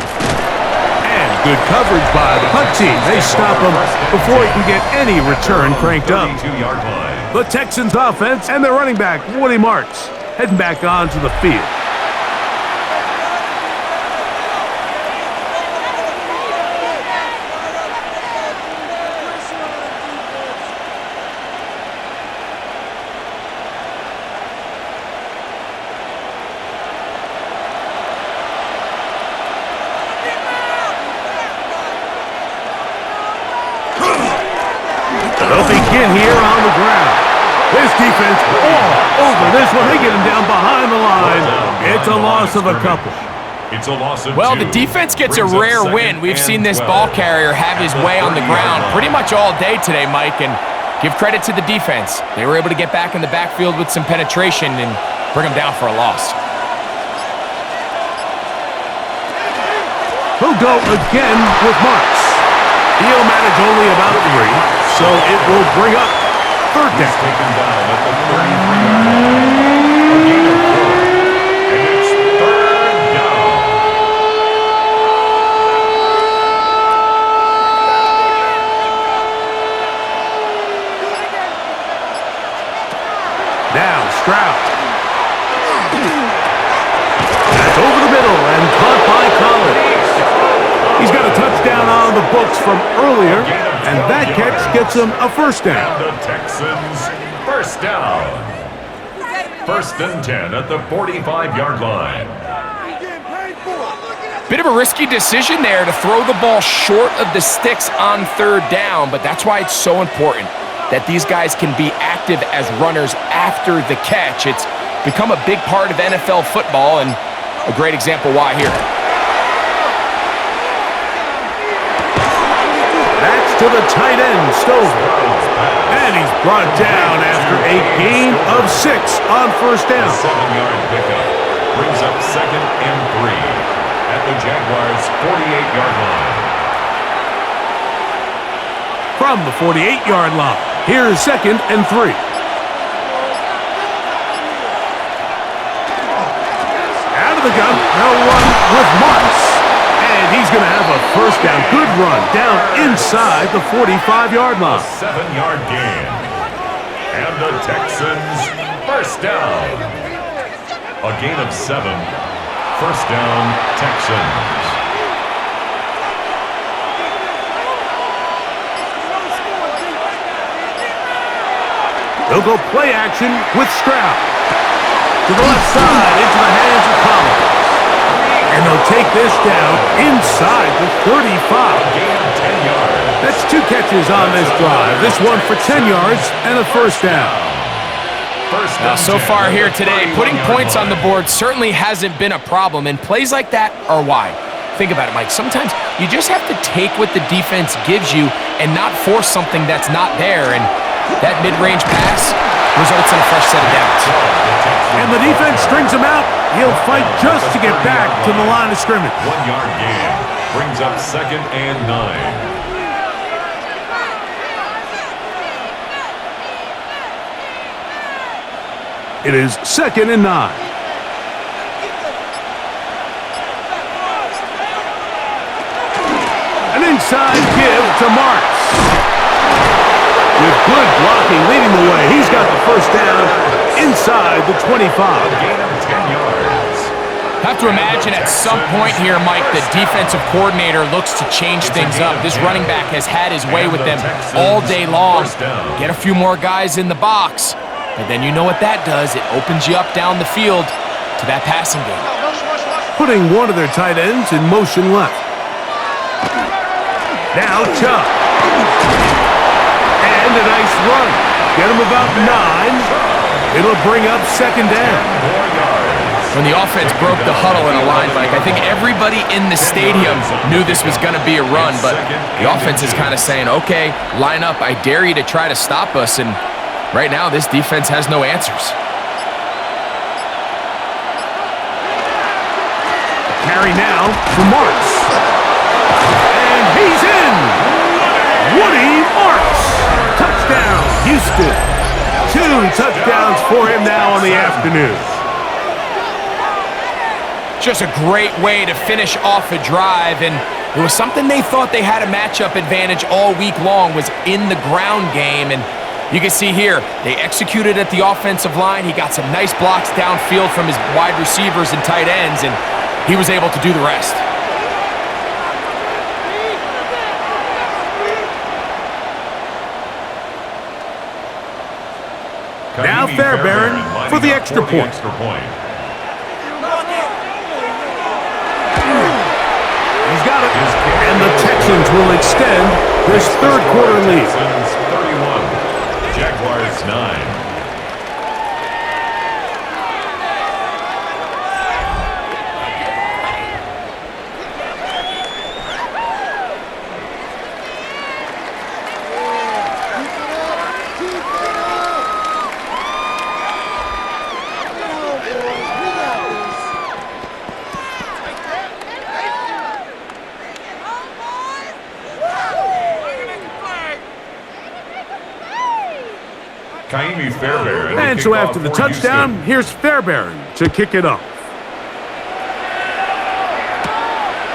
Good coverage by the punt team. They stop him before he can get any return cranked up. The Texans offense and their running back, Woody Marks, heading back onto the field. over this one. They get him down behind the line. It's a loss of a couple. It's a loss of Well, two. the defense gets a Brings up rare second win. We've and seen this 12. ball carrier have his way on the 30-yard ground line. pretty much all day today, Mike, and give credit to the defense. They were able to get back in the backfield with some penetration and bring them down for a loss. He'll go again with Marks. He'll manage only about 3, so it will bring up third He's down. taken down at the 33-yard line. A gain of 4. And it's third down. Now Stroud. That's over the middle and caught by Collins. He's got a touchdown on the books from earlier, and that catch gets him a first down. And the Texans first down. First and 10 at the 45-yard line. Bit of a risky decision there to throw the ball short of the sticks on third down, but that's why it's so important that these guys can be active as runners after the catch. It's become a big part of NFL football, and a great example why here. That's to the tight end, Stover. And he's brought down after a gain of 6 on first A down. 7-yard pickup brings up second and 3 at the Jaguars' 48-yard line. From the 48-yard line, here's second and 3. Out of the gun, they'll run with Marks. And he's going to have a first down. Good run down inside the 45-yard A line. 7-yard gain. And the Texans first down. A gain of 7. First down, Texans. They'll go play action with Stroud. To the left side, into the hands of Collins. And they'll take this down inside the 35. Gain of 10 yards. That's 2 catches on this drive. This one for 10 yards and a first down. First Now, and so 10 far at here the today, putting 31-yard points on the line. board certainly hasn't been a problem, and plays like that are why. Think about it, Mike. Sometimes you just have to take what the defense gives you and not force something that's not there, and that mid-range pass results in a fresh set of downs. And the defense strings him out. He'll fight just to get back to the line of scrimmage. 1-yard gain brings up second and 9. It is second and 9. An inside give to Marks. With good blocking leading the way, he's got the first down inside the 25. Gain of 10 yards. Have to imagine at some point here, Mike, the defensive coordinator looks to change things up. This running back has had his way with them all day long. Get a few more guys in the box, but then you know what that does. It opens you up down the field to that passing game. Putting one of their tight ends in motion left. Now Chubb. And a nice run. Get him about 9. It'll bring up second down. 4 yards. When the offense broke the huddle in a line, Mike, I think everybody in the stadium knew this was going to be a run, but the offense is kind of saying, okay, line up. I dare you to try to stop us, and right now this defense has no answers. Carry now for Marks. And he's in. Woody Marks. Touchdown, Houston. 2 touchdowns for him now on the afternoon. Just a great way to finish off a drive, and it was something they thought they had a matchup advantage all week long, was in the ground game, and you can see here, they executed at the offensive line. He got some nice blocks downfield from his wide receivers and tight ends, and he was able to do the rest. Now Fairbairn for the extra point. He's got it. And the Texans will extend this third quarter lead. Texans 31, Jaguars 9. Kaimi Fairbairn. And so after the touchdown, here's Fairbairn to kick it off.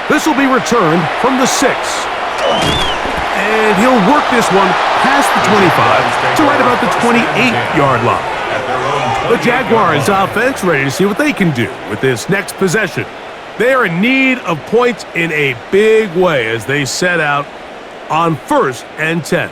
This will be returned from the 6. And he'll work this one past the 25 to right about the 28-yard line. The Jaguars offense ready to see what they can do with this next possession. They are in need of points in a big way as they set out on 1st and 10.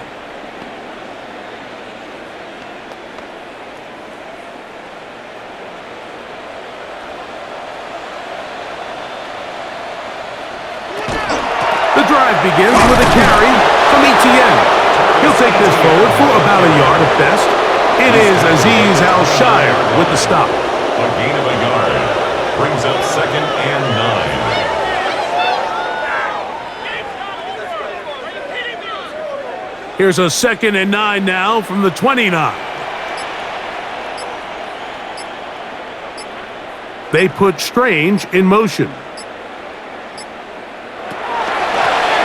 The drive begins with a carry from Etienne. He'll take this forward for about a yard at best. It is Azeez Al-Shire with the stop. A gain of a yard brings up 2nd and 9. Here's a 2nd and 9 now from the 29. They put Strange in motion.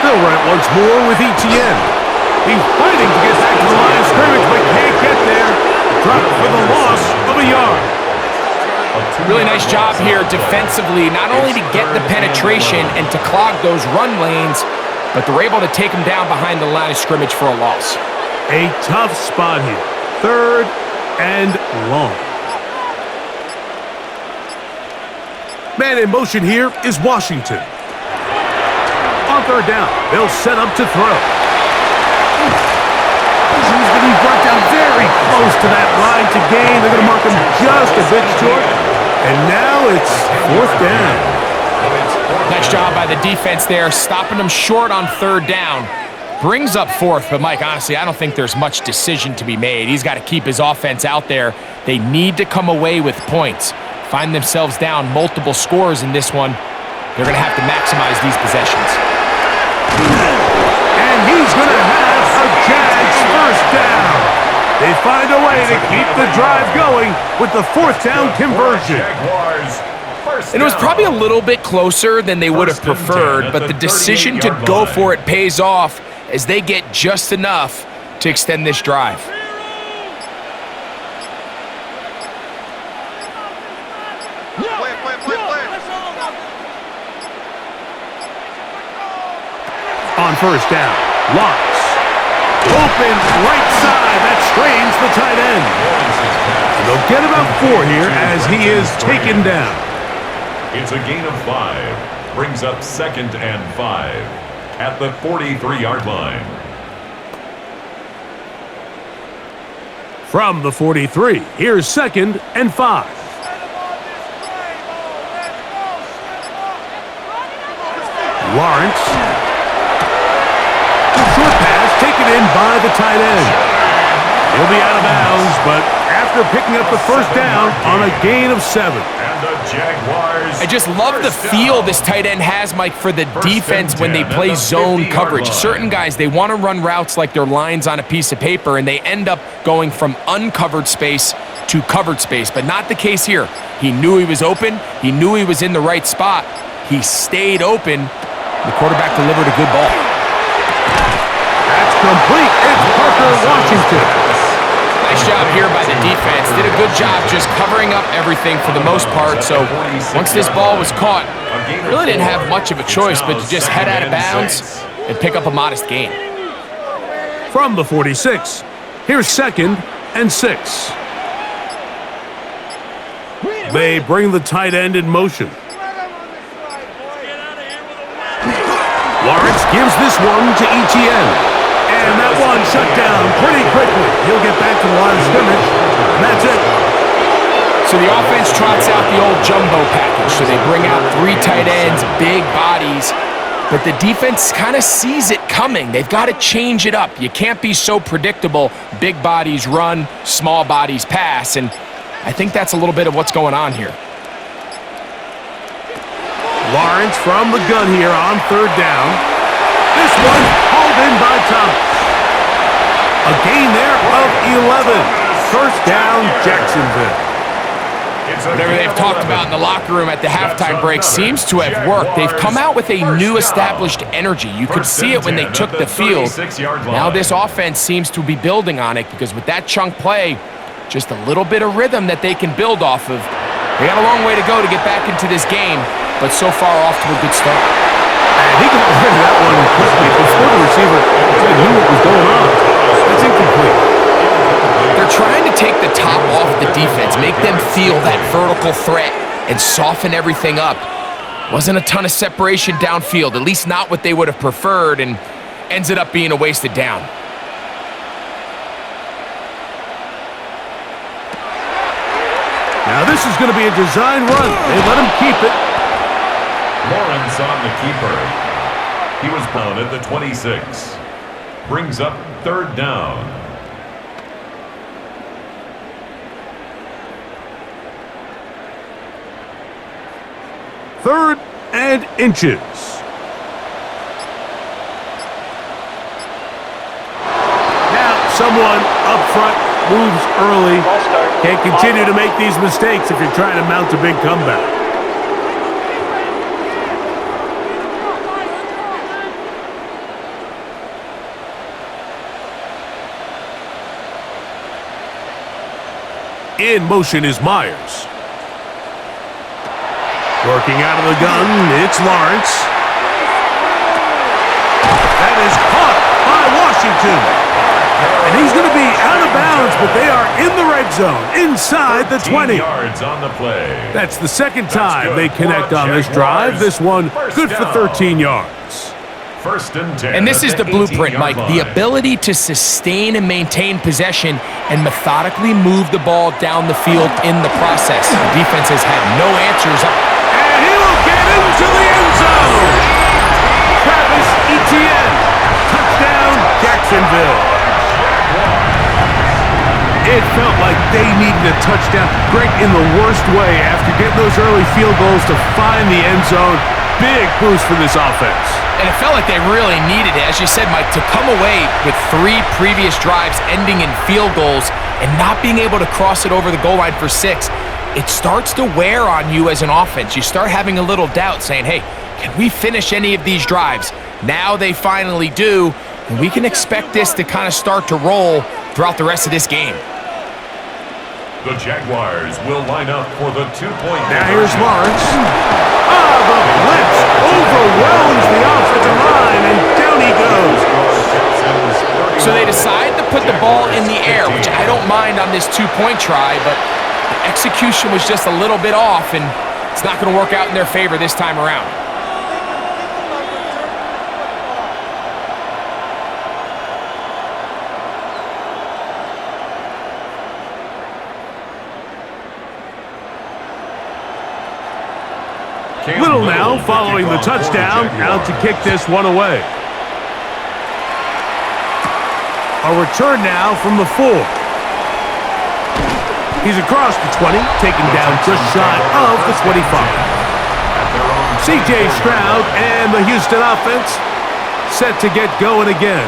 They'll run it once more with Etienne. He's fighting to get back to the line of scrimmage, but can't get there. Dropped for the loss of a yard. Really nice job here defensively, not only to get the penetration and to clog those run lanes, but they're able to take him down behind the line of scrimmage for a loss. A tough spot here. 3rd and long. Man in motion here is Washington. On 3rd down, they'll set up to throw. He's going to be brought down very close to that line to gain. They're going to mark him just a bit short. And now it's 4th down. Nice job by the defense there, stopping him short on 3rd down. Brings up 4th, but Mike, honestly, I don't think there's much decision to be made. He's got to keep his offense out there. They need to come away with points. Find themselves down multiple scores in this one. They're going to have to maximize these possessions. And he's going to have a JAGS 1st down. They find a way to keep the drive going with the 4th down conversion. And it was probably a little bit closer than they would have preferred, but the decision to go for it pays off as they get just enough to extend this drive. On 1st down, Lawrence. Open right side. That strains the tight end. And they'll get about 4 here as he is taken down. It's a gain of 5. Brings up 2nd and 5 at the 43-yard line. From the 43, here's 2nd and 5. Lawrence. Short pass taken in by the tight end. He'll be out of bounds, but after picking up the 1st down on a gain of 7. And the Jaguars. I just love the feel this tight end has, Mike, for the defense when they play zone coverage. Certain guys, they want to run routes like they're lines on a piece of paper, and they end up going from uncovered space to covered space, but not the case here. He knew he was open. He knew he was in the right spot. He stayed open. The quarterback delivered a good ball. That's complete. It's Parker Washington. Nice job here by the defense. Did a good job just covering up everything for the most part. So once this ball was caught, really didn't have much of a choice but to just head out of bounds and pick up a modest gain. From the 46, here's 2nd and 6. They bring the tight end in motion. Lawrence gives this one to Etienne. And that one shut down pretty quickly. He'll get back to the line of scrimmage, and that's it. So the offense trots out the old jumbo package. So they bring out 3 tight ends, big bodies, but the defense kind of sees it coming. They've got to change it up. You can't be so predictable. Big bodies run, small bodies pass, and I think that's a little bit of what's going on here. Lawrence from the gun here on 3rd down. This one hauled in by Thomas. A gain there of 11. 1st down, Jacksonville. Whatever they've talked about in the locker room at the halftime break seems to have worked. They've come out with a new established energy. You could see it when they took the field. Now this offense seems to be building on it because with that chunk play, just a little bit of rhythm that they can build off of. They got a long way to go to get back into this game, but so far off to a good start. And he got rid of that one quickly before the receiver knew what was going on. That's incomplete. They're trying to take the top off the defense, make them feel that vertical threat, and soften everything up. Wasn't a ton of separation downfield, at least not what they would have preferred, and ends it up being a wasted down. Now this is going to be a design run. They let him keep it. Lawrence on the keeper. He was down at the 26. Brings up third down. Third and inches. Now someone up front moves early. Can't continue to make these mistakes if you're trying to mount a big comeback. In motion is Myers. Working out of the gun, it's Lawrence. That is caught by Washington. And he's going to be out of bounds, but they are in the red zone, inside the 20. Yards on the play. That's the second time they connect on this drive. This one good for 13 yards. First and 10. And this is the blueprint, Mike. The ability to sustain and maintain possession and methodically move the ball down the field in the process. The defense has had no answers. And he will get into the end zone. Travis Etienne. Touchdown, Jacksonville. It felt like they needed a touchdown. Greg, in the worst way, after getting those early field goals to find the end zone. Big boost for this offense. And it felt like they really needed it. As you said, Mike, to come away with 3 previous drives ending in field goals and not being able to cross it over the goal line for 6, it starts to wear on you as an offense. You start having a little doubt saying, hey, can we finish any of these drives? Now they finally do, and we can expect this to kind of start to roll throughout the rest of this game. The Jaguars will line up for the 2-point. Now here's Lawrence. The blitz overwhelms the offensive line, and down he goes. So they decide to put the ball in the air, which I don't mind on this 2-point try, but the execution was just a little bit off, and it's not going to work out in their favor this time around. Little now following the touchdown, out to kick this one away. A return now from the 4. He's across the 20, taken down just shy of the 25. C.J. Stroud and the Houston offense set to get going again.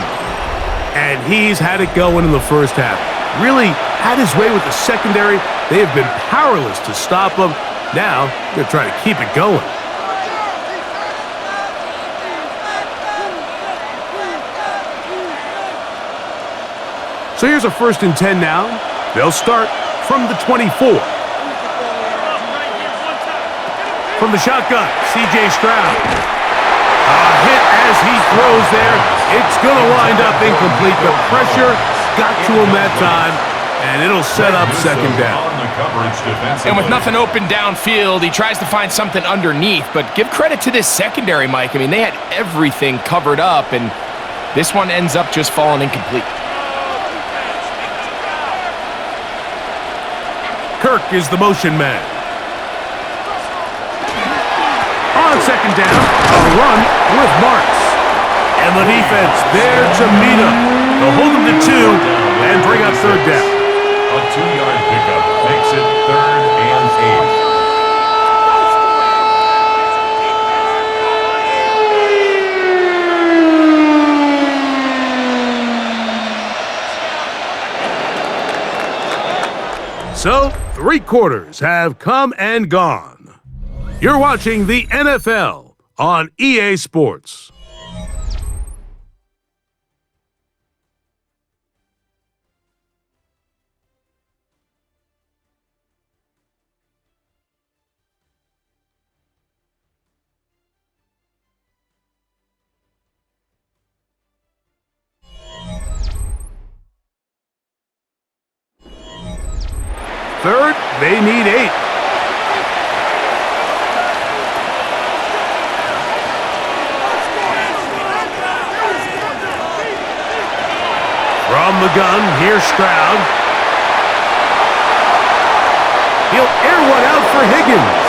And he's had it going in the first half. Really had his way with the secondary. They have been powerless to stop him. Now, they're trying to keep it going. So here's a 1st and 10 now. They'll start from the 24. From the shotgun, C.J. Stroud. A hit as he throws there. It's going to wind up incomplete. The pressure got to him that time, and it'll set up second down. And with nothing open downfield, he tries to find something underneath. But give credit to this secondary, Mike. I mean, they had everything covered up, and this one ends up just falling incomplete. Kirk is the motion man. On second down, a run with Marks. And the defense there to meet him. They'll hold him to 2 and bring up third down. A 2-yard pickup makes it 3rd and 8. So, 3 quarters have come and gone. You're watching the NFL on EA Sports. Third, they need 8. From the gun, here's Stroud. He'll air one out for Higgins.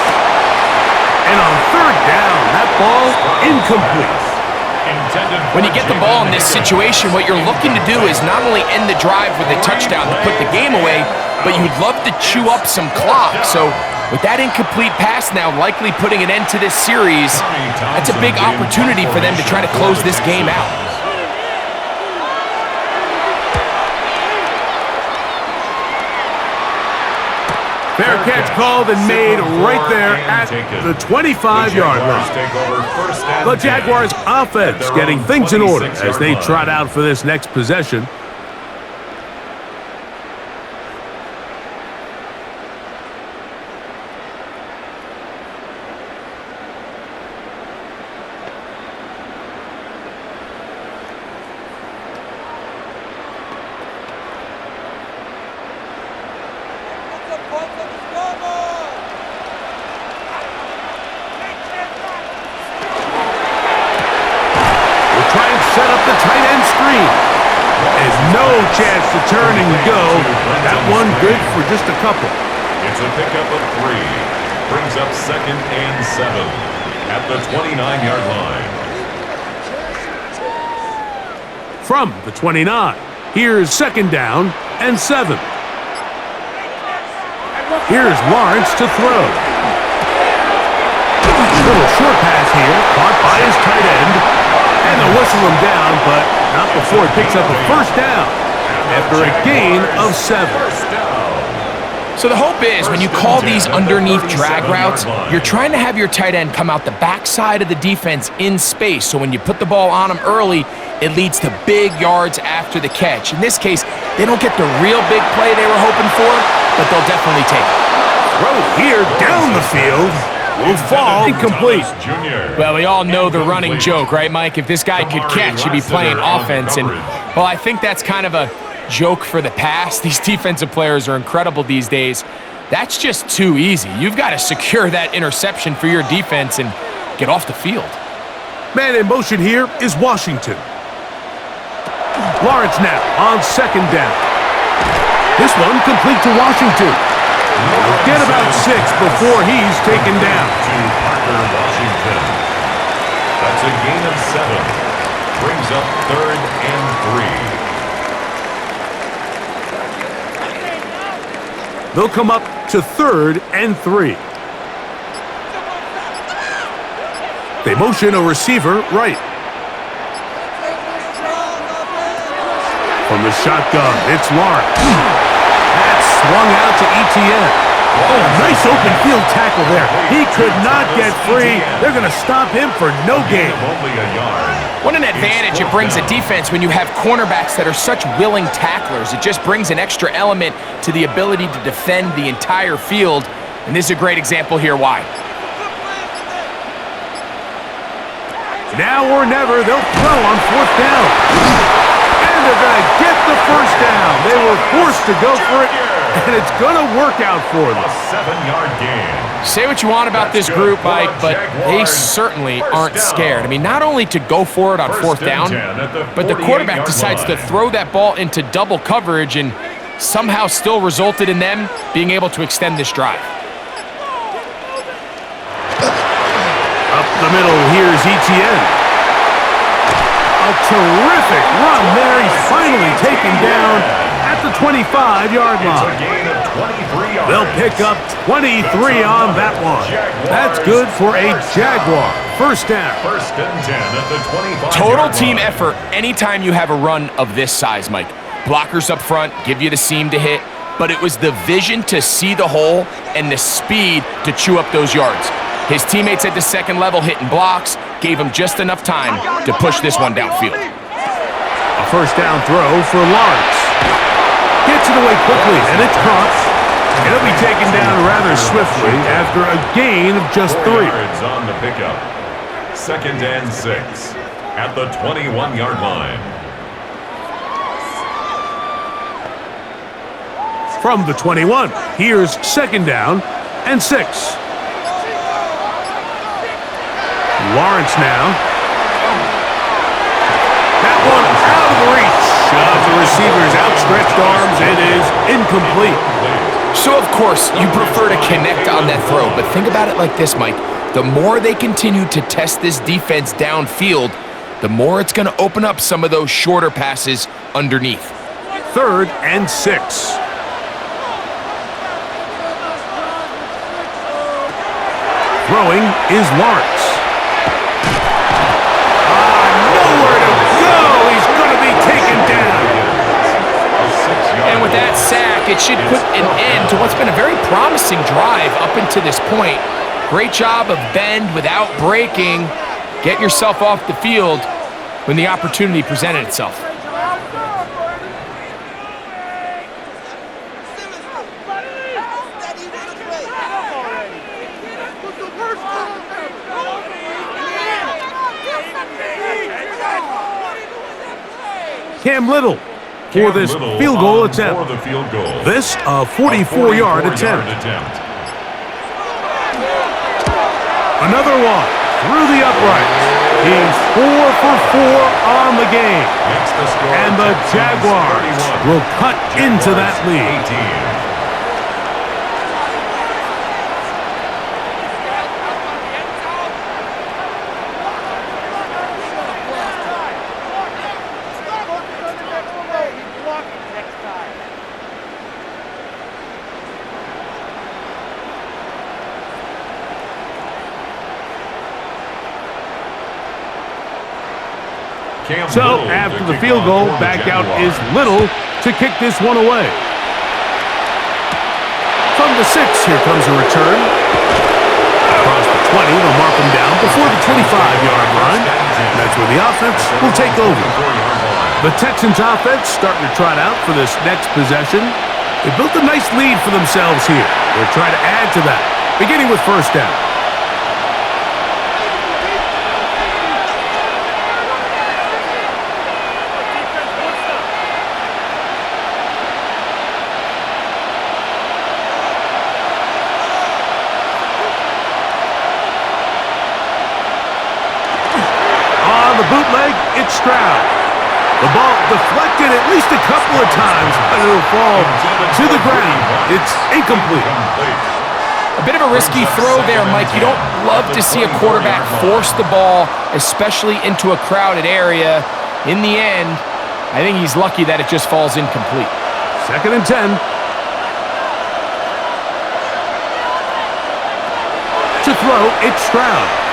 And on third down, that ball incomplete. When you get the ball in this situation, what you're looking to do is not only end the drive with a touchdown to put the game away, but you'd love to chew up some clock. So with that incomplete pass now likely putting an end to this series, that's a big opportunity for them to try to close this game out. Fair catch called and made right there at the 25-yard line. The Jaguars offense getting things in order as they trot out for this next possession. Set up the tight end screen. There's no chance to turn and go. That one good for just a couple. It's a pickup of 3. Brings up 2nd and 7 at the 29-yard line. From the 29, here's 2nd down and 7. Here's Lawrence to throw. Little short pass here, caught by his tight end. And they'll whistle him down, but not before he picks up a first down after a gain of 7. So the hope is when you call these underneath drag routes, you're trying to have your tight end come out the backside of the defense in space. So when you put the ball on him early, it leads to big yards after the catch. In this case, they don't get the real big play they were hoping for, but they'll definitely take it. Throw here down the field. Will fall incomplete. Well, we all know the running joke, right, Mike? If this guy could catch, he'd be playing offense. And, well, I think that's kind of a joke for the past. These defensive players are incredible these days. That's just too easy. You've got to secure that interception for your defense and get off the field. Man in motion here is Washington. Lawrence now on 2nd down. This one complete to Washington. He'll get about 6 before he's taken down. To Parker Washington. That's a gain of 7. Brings up 3rd and 3. They'll come up to 3rd and 3. They motion a receiver right. From the shotgun, it's Lawrence. That's swung out to ETN. Oh, nice open field tackle there. He could not get free. They're going to stop him for no gain. What an advantage it brings a defense when you have cornerbacks that are such willing tacklers. It just brings an extra element to the ability to defend the entire field. And this is a great example here why. Now or never, they'll throw on 4th down. And they're going to get the first down. They were forced to go for it, and it's going to work out for them. A 7-yard gain. Say what you want about this group, Mike, but they certainly aren't scared. I mean, not only to go for it on 4th down, but the quarterback decides to throw that ball into double coverage and somehow still resulted in them being able to extend this drive. Up the middle, here's ETN. A terrific run there. He's finally taken down at the 25-yard line. They'll pick up 23 on that one. That's good for a Jaguar. First down. 1st and 10 at the 25. Total team effort anytime you have a run of this size, Mike. Blockers up front, give you the seam to hit. but it was the vision to see the hole and the speed to chew up those yards. His teammates at the second level hitting blocks gave him just enough time to push this one downfield. A first down throw for Lawrence. Gets it away quickly, and it's caught. It'll be taken down rather swiftly after a gain of just 3. 4 yards on the pickup. 2nd and 6 at the 21-yard line. From the 21, here's 2nd down and 6. Lawrence now. That one out of reach of the receiver's outstretched arms. It is incomplete. So, of course, you prefer to connect on that throw, but think about it like this, Mike. The more they continue to test this defense downfield, the more it's going to open up some of those shorter passes underneath. 3rd and 6. Throwing is Lawrence. Nowhere to go. He's going to be taken down. And with that sack, it should put an end to what's been a very promising drive up until this point. Great job of bend without breaking. Get yourself off the field when the opportunity presented itself. Cam Little for this field goal attempt. This a 44-yard attempt. Another one through the uprights. He's 4 for 4 on the game. And the Jaguars will cut into that lead. So, after the field goal, back out is Little to kick this one away. From the 6, here comes a return. Across the 20, they'll mark him down before the 25-yard line. And that's where the offense will take over. The Texans offense starting to trot out for this next possession. They built a nice lead for themselves here. They're trying to add to that, beginning with first down. Bootleg, it's Stroud. The ball deflected at least a couple of times, but it'll fall to the ground. It's incomplete. A bit of a risky throw there, Mike. You don't love to see a quarterback force the ball, especially into a crowded area. In the end, I think he's lucky that it just falls incomplete. 2nd and 10. To throw, it's Stroud.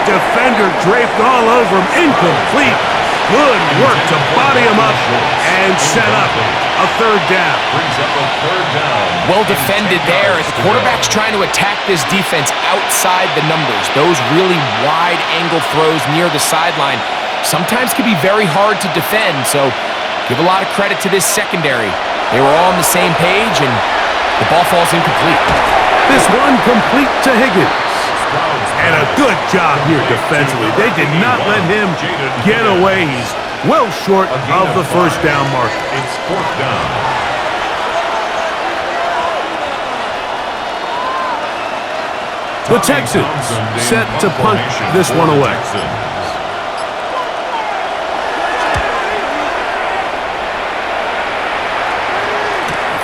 Defender draped all over him. Incomplete. Good work to body him up and set up a 3rd down. Brings up a 3rd down. Well defended there. The quarterback's trying to attack this defense outside the numbers. Those really wide angle throws near the sideline sometimes can be very hard to defend. So give a lot of credit to this secondary. They were all on the same page and the ball falls incomplete. This one complete to Higgins. And a good job here defensively. They did not let him get away. He's well short of the first down mark. It's 4th down. The Texans set to punt this one away.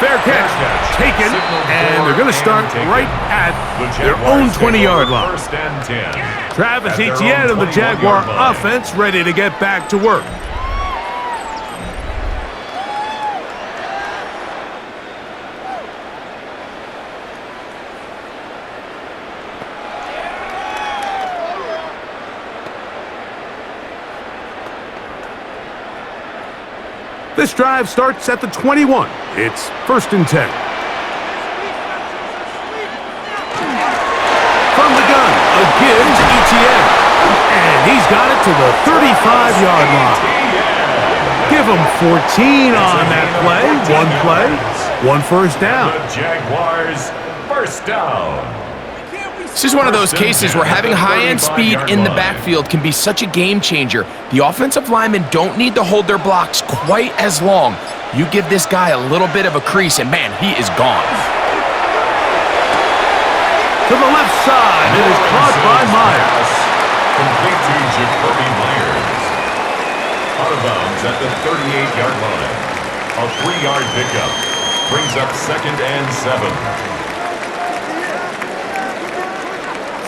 Fair catch, taken, and they're going to start right at their own 20-yard line. Travis Etienne and the Jaguar offense ready to get back to work. This drive starts at the 21. It's 1st and 10. From the gun, a give to ETN. And he's got it to the 35-yard line. Give him 14 on that play. One first down. The Jaguars, first down. This is one of those cases where having high-end speed in the backfield can be such a game changer. The offensive linemen don't need to hold their blocks quite as long. You give this guy a little bit of a crease, and man, he is gone. To the left side, it is caught by Myers. Complete to Jacoby Myers. Out of bounds at the 38-yard line. A 3-yard pickup. Brings up 2nd and 7.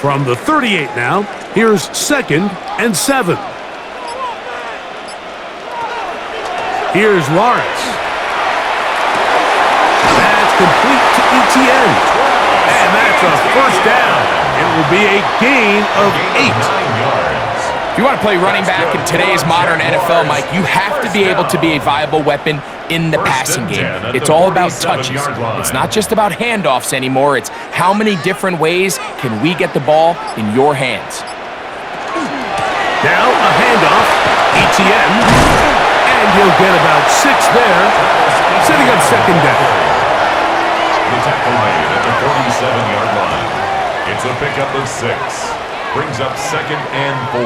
From the 38 now, here's 2nd and 7. Here's Lawrence. That's complete to ETN. And that's a first down. It will be a gain of 8. 9 yards. If you want to play running back in today's modern NFL, Mike, you have to be able to be a viable weapon in the passing game. It's all about touches. It's not just about handoffs anymore. It's how many different ways can we get the ball in your hands. Now a handoff, ETN, and he'll get about 6 there, setting up 2nd down. The tackle made at the 47-yard line. It's a pickup of 6. Brings up 2nd and 4.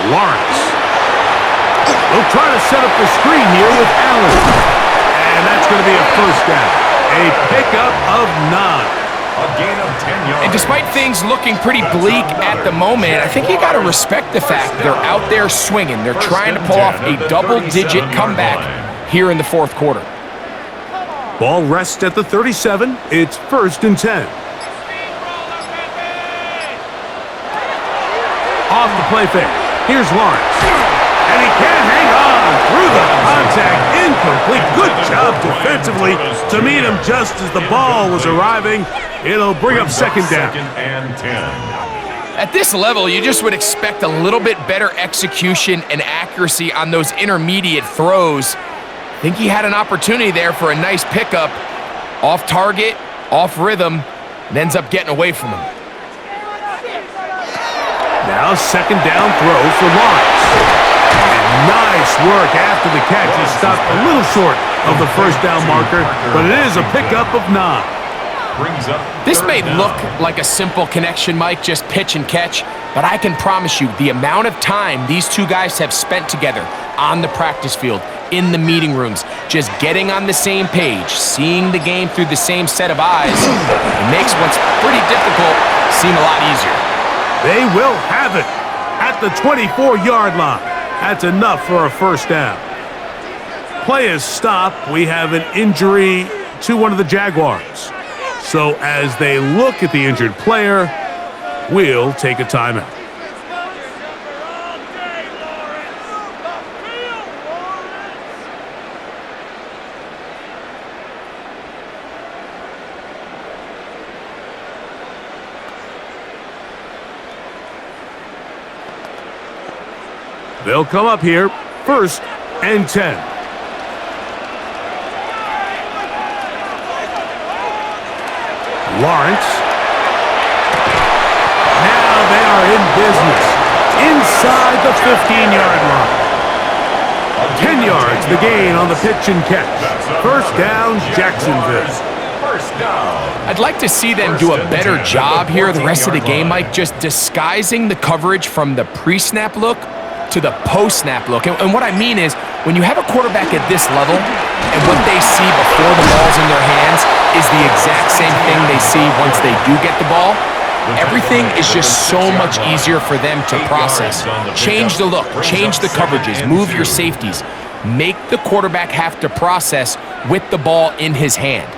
Lawrence. They'll try to set up the screen here with Allen. And that's going to be a first down. A pickup of 9. A gain of 10 yards. And despite things looking pretty bleak at the moment, I think you got to respect the fact they're out there swinging. They're trying to pull off a double-digit comeback here in the 4th quarter. Ball rests at the 37. It's 1st and 10. Off the play fake. Here's Lawrence. And he can't hang on through the contact. Incomplete. Good job defensively to meet him just as the ball was arriving. It'll bring up 2nd down. 2nd and 10. At this level, you just would expect a little bit better execution and accuracy on those intermediate throws. I think he had an opportunity there for a nice pickup. Off target, off rhythm, and ends up getting away from him. Now 2nd down throw for Lawrence. And nice work after the catch. He stopped a little short of the first down marker, but it is a pickup of 9. Brings up This may 3rd down. look like a simple connection, Mike, just pitch and catch, but I can promise you the amount of time these two guys have spent together on the practice field, in the meeting rooms, just getting on the same page, seeing the game through the same set of eyes, it makes what's pretty difficult seem a lot easier. They will have it at the 24-yard line. That's enough for a first down. Play is stopped. We have an injury to one of the Jaguars. So as they look at the injured player, we'll take a timeout. They'll come up here, 1st and 10. Lawrence. Now they are in business inside the 15-yard line. 10 yards the gain on the pitch and catch. First down, Jacksonville. First down. I'd like to see them do a better job here the rest of the game, Mike, just disguising the coverage from the pre-snap look to the post-snap look. And what I mean is, when you have a quarterback at this level, and what they see before the ball's in their hands is the exact same thing they see once they do get the ball, everything is just so much easier for them to process. Change the look, change the coverages, move your safeties. Make the quarterback have to process with the ball in his hand.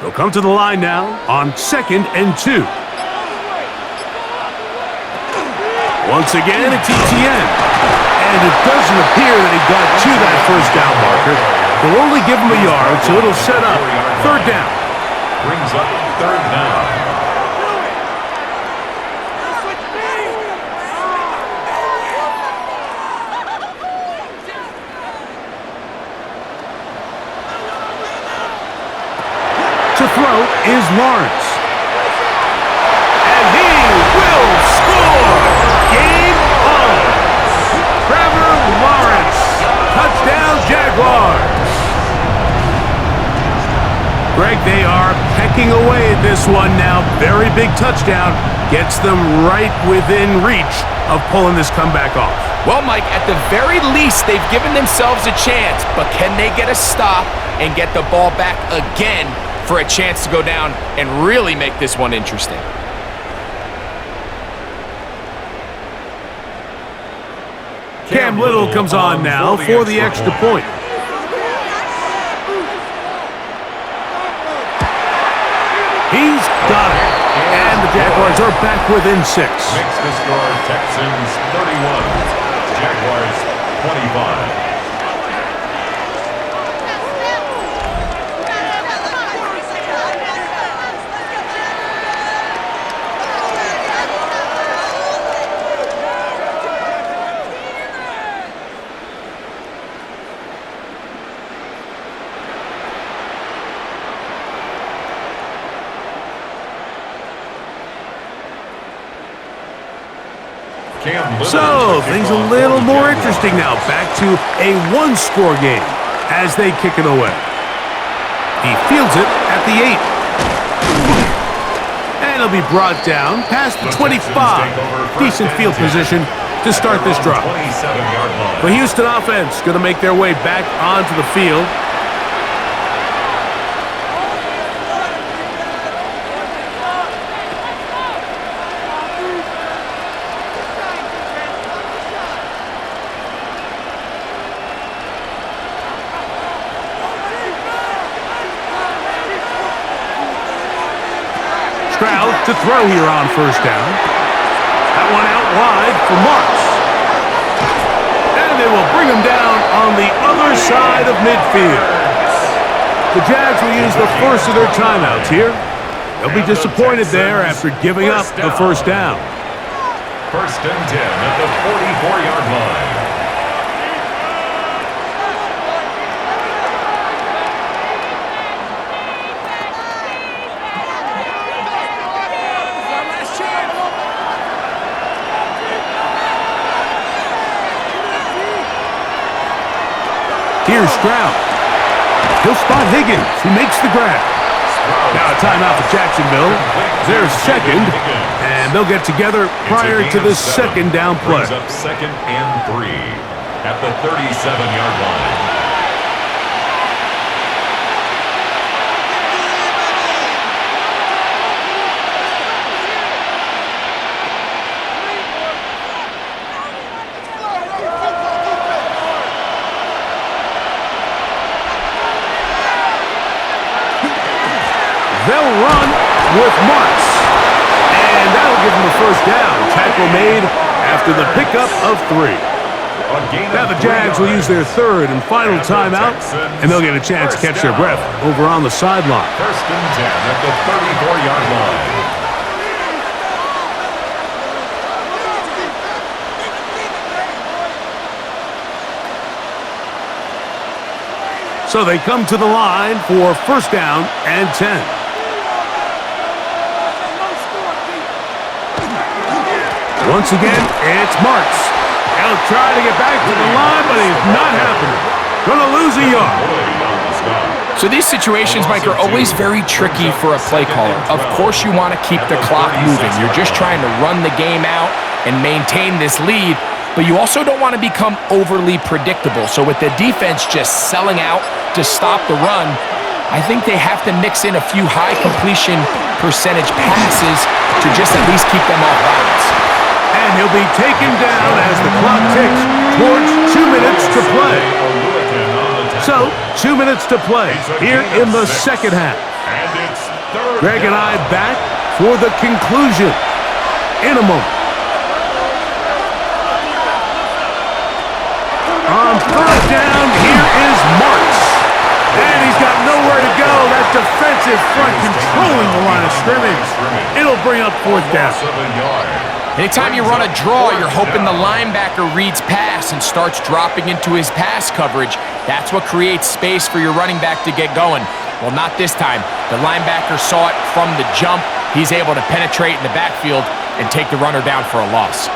They'll come to the line now on 2nd and 2. Once again, it's ETN. And it doesn't appear that he got to that first down marker. They'll only give him a yard, so it'll set up 3rd down. Brings up third down. To throw is Lawrence. And he will score! Game on! Trevor Lawrence. Touchdown, Jaguars. Greg, they are pecking away at this one now. Very big touchdown. Gets them right within reach of pulling this comeback off. Well, Mike, at the very least, they've given themselves a chance, but can they get a stop and get the ball back again for a chance to go down and really make this one interesting? Cam Little comes on now for the extra point. He's got it. And the Jaguars are back within 6. Makes the score Texans 31, Jaguars 25. So, things a little more interesting now. Back to a one-score game as they kick it away. He fields it at the 8. And it'll be brought down past the 25. Decent field position to start this drive. The Houston offense going to make their way back onto the field. To throw here on first down. That one out wide for Marks. And they will bring him down on the other side of midfield. The Jags will use the first of their timeouts here. They'll be disappointed there after giving up the first down. First and 10 at the 44-yard line. Here's Stroud. He'll spot Higgins, who makes the grab. Now a timeout for Jacksonville. There's second, and they'll get together prior to the second down play. Brings up second and 3 at the 37-yard line. They'll run with Marks. And that'll give them a first down. Tackle made after the pickup of 3. Now the Jags will use their third and final timeout, and they'll get a chance to catch their breath over on the sideline. First and 10 at the 34-yard line. So they come to the line for first down and 10. Once again, it's Marks. He'll try to get back to the line, but it's not happening. Gonna lose a yard. So these situations, Mike, are always very tricky for a play caller. Of course you want to keep the clock moving. You're just trying to run the game out and maintain this lead, but you also don't want to become overly predictable. So with the defense just selling out to stop the run, I think they have to mix in a few high completion percentage passes to just at least keep them off balance. And he'll be taken down as the clock ticks towards 2 minutes to play. So, 2 minutes to play here in the second half. Greg and I back for the conclusion in a moment. On third down, here is Marks. And he's got nowhere to go. That's defensive front controlling the line of scrimmage. It'll bring up fourth down. Anytime you run a draw, you're hoping the linebacker reads pass and starts dropping into his pass coverage. That's what creates space for your running back to get going. Well, not this time. The linebacker saw it from the jump. He's able to penetrate in the backfield and take the runner down for a loss.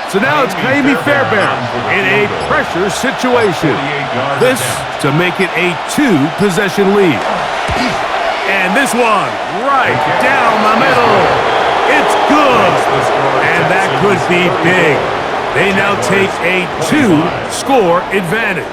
So now it's Jaime Fairbairn in a pressure situation. This to make it a 2-possession lead. And this one right down the middle. It's good. And that could be big. They now take a 2-score advantage.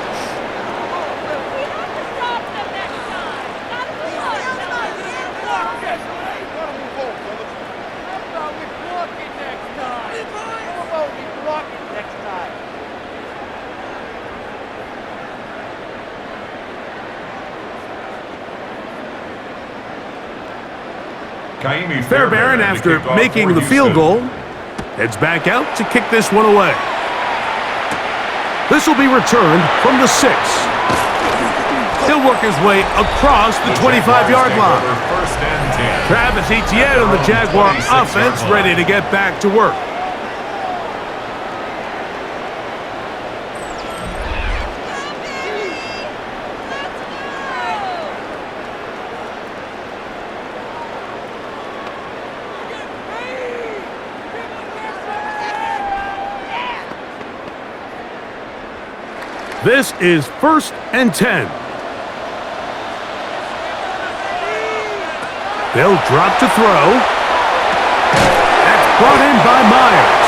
Fairbairn, after making the field goal, heads back out to kick this one away. This will be returned from the 6. He'll work his way across the 25-yard line. Travis Etienne on the Jaguar offense ready to get back to work. This is 1st and 10. They'll drop to throw. That's brought in by Myers.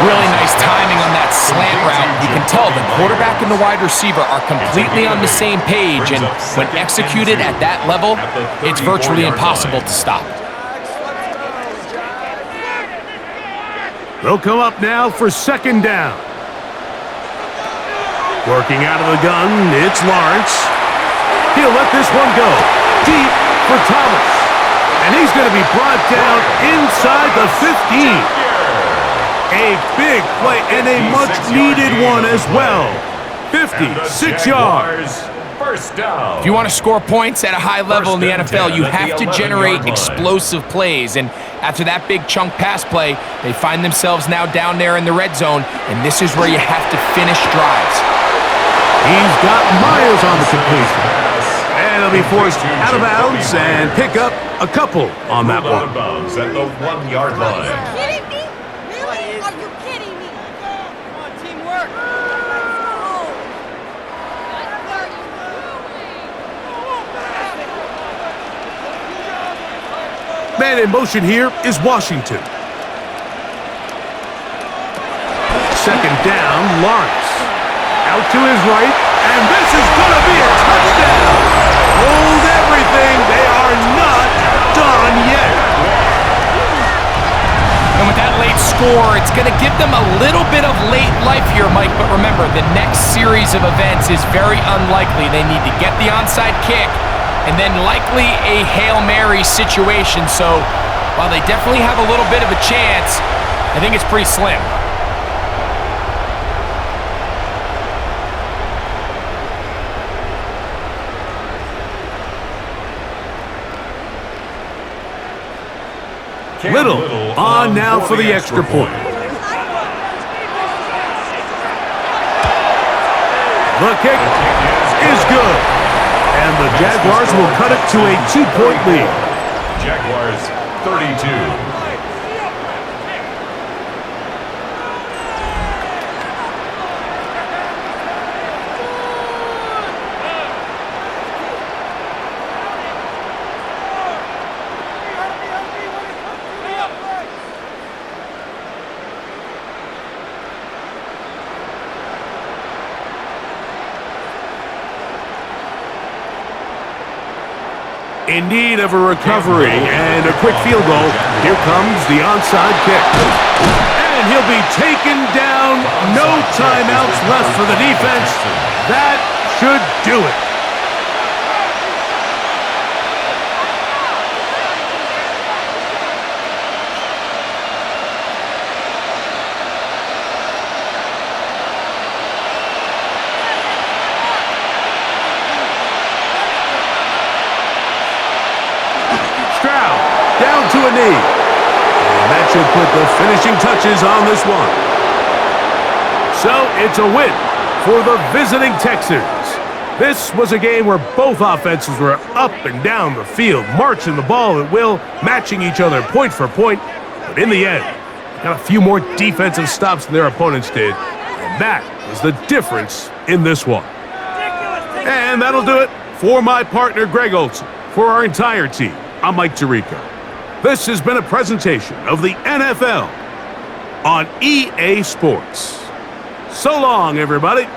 Really nice timing on that slant route. You can tell the quarterback and the wide receiver are completely on the same page, and when executed at that level, it's virtually impossible to stop. They'll come up now for 2nd down. Working out of the gun, it's Lawrence. He'll let this one go. Deep for Thomas. And he's going to be brought down inside the 15. A big play and a much-needed one as well. 56 yards. First down. If you want to score points at a high level in the NFL, you have to generate explosive plays. And after that big chunk pass play, they find themselves now down there in the red zone, and this is where you have to finish drives. He's got Myers on the completion. And he'll be forced out of bounds and pick up a couple on that one. Out of bounds at the 1-yard line. Are you kidding me? Really? Are you kidding me? Come on, teamwork. Man in motion here is Washington. 2nd down, Lawrence. Out to his right, and this is going to be a touchdown. Hold everything. They are not done yet. And with that late score, it's going to give them a little bit of late life here, Mike. But remember, the next series of events is very unlikely. They need to get the onside kick and then likely a Hail Mary situation. So while they definitely have a little bit of a chance, I think it's pretty slim. Little on now for the extra point. The kick is good. And the Jaguars will cut it to a 2-point lead. Jaguars 32. In need of a recovery and a quick field goal. Here comes the onside kick. And he'll be taken down. No timeouts left for the defense. That should do it. a knee. And that should put the finishing touches on this one. So it's a win for the visiting Texans. This was a game where both offenses were up and down the field, marching the ball at will, matching each other point for point. But in the end, got a few more defensive stops than their opponents did. And that was the difference in this one. And that'll do it for my partner, Greg Olson. For our entire team, I'm Mike Tirico. This has been a presentation of the NFL on EA Sports. So long, everybody.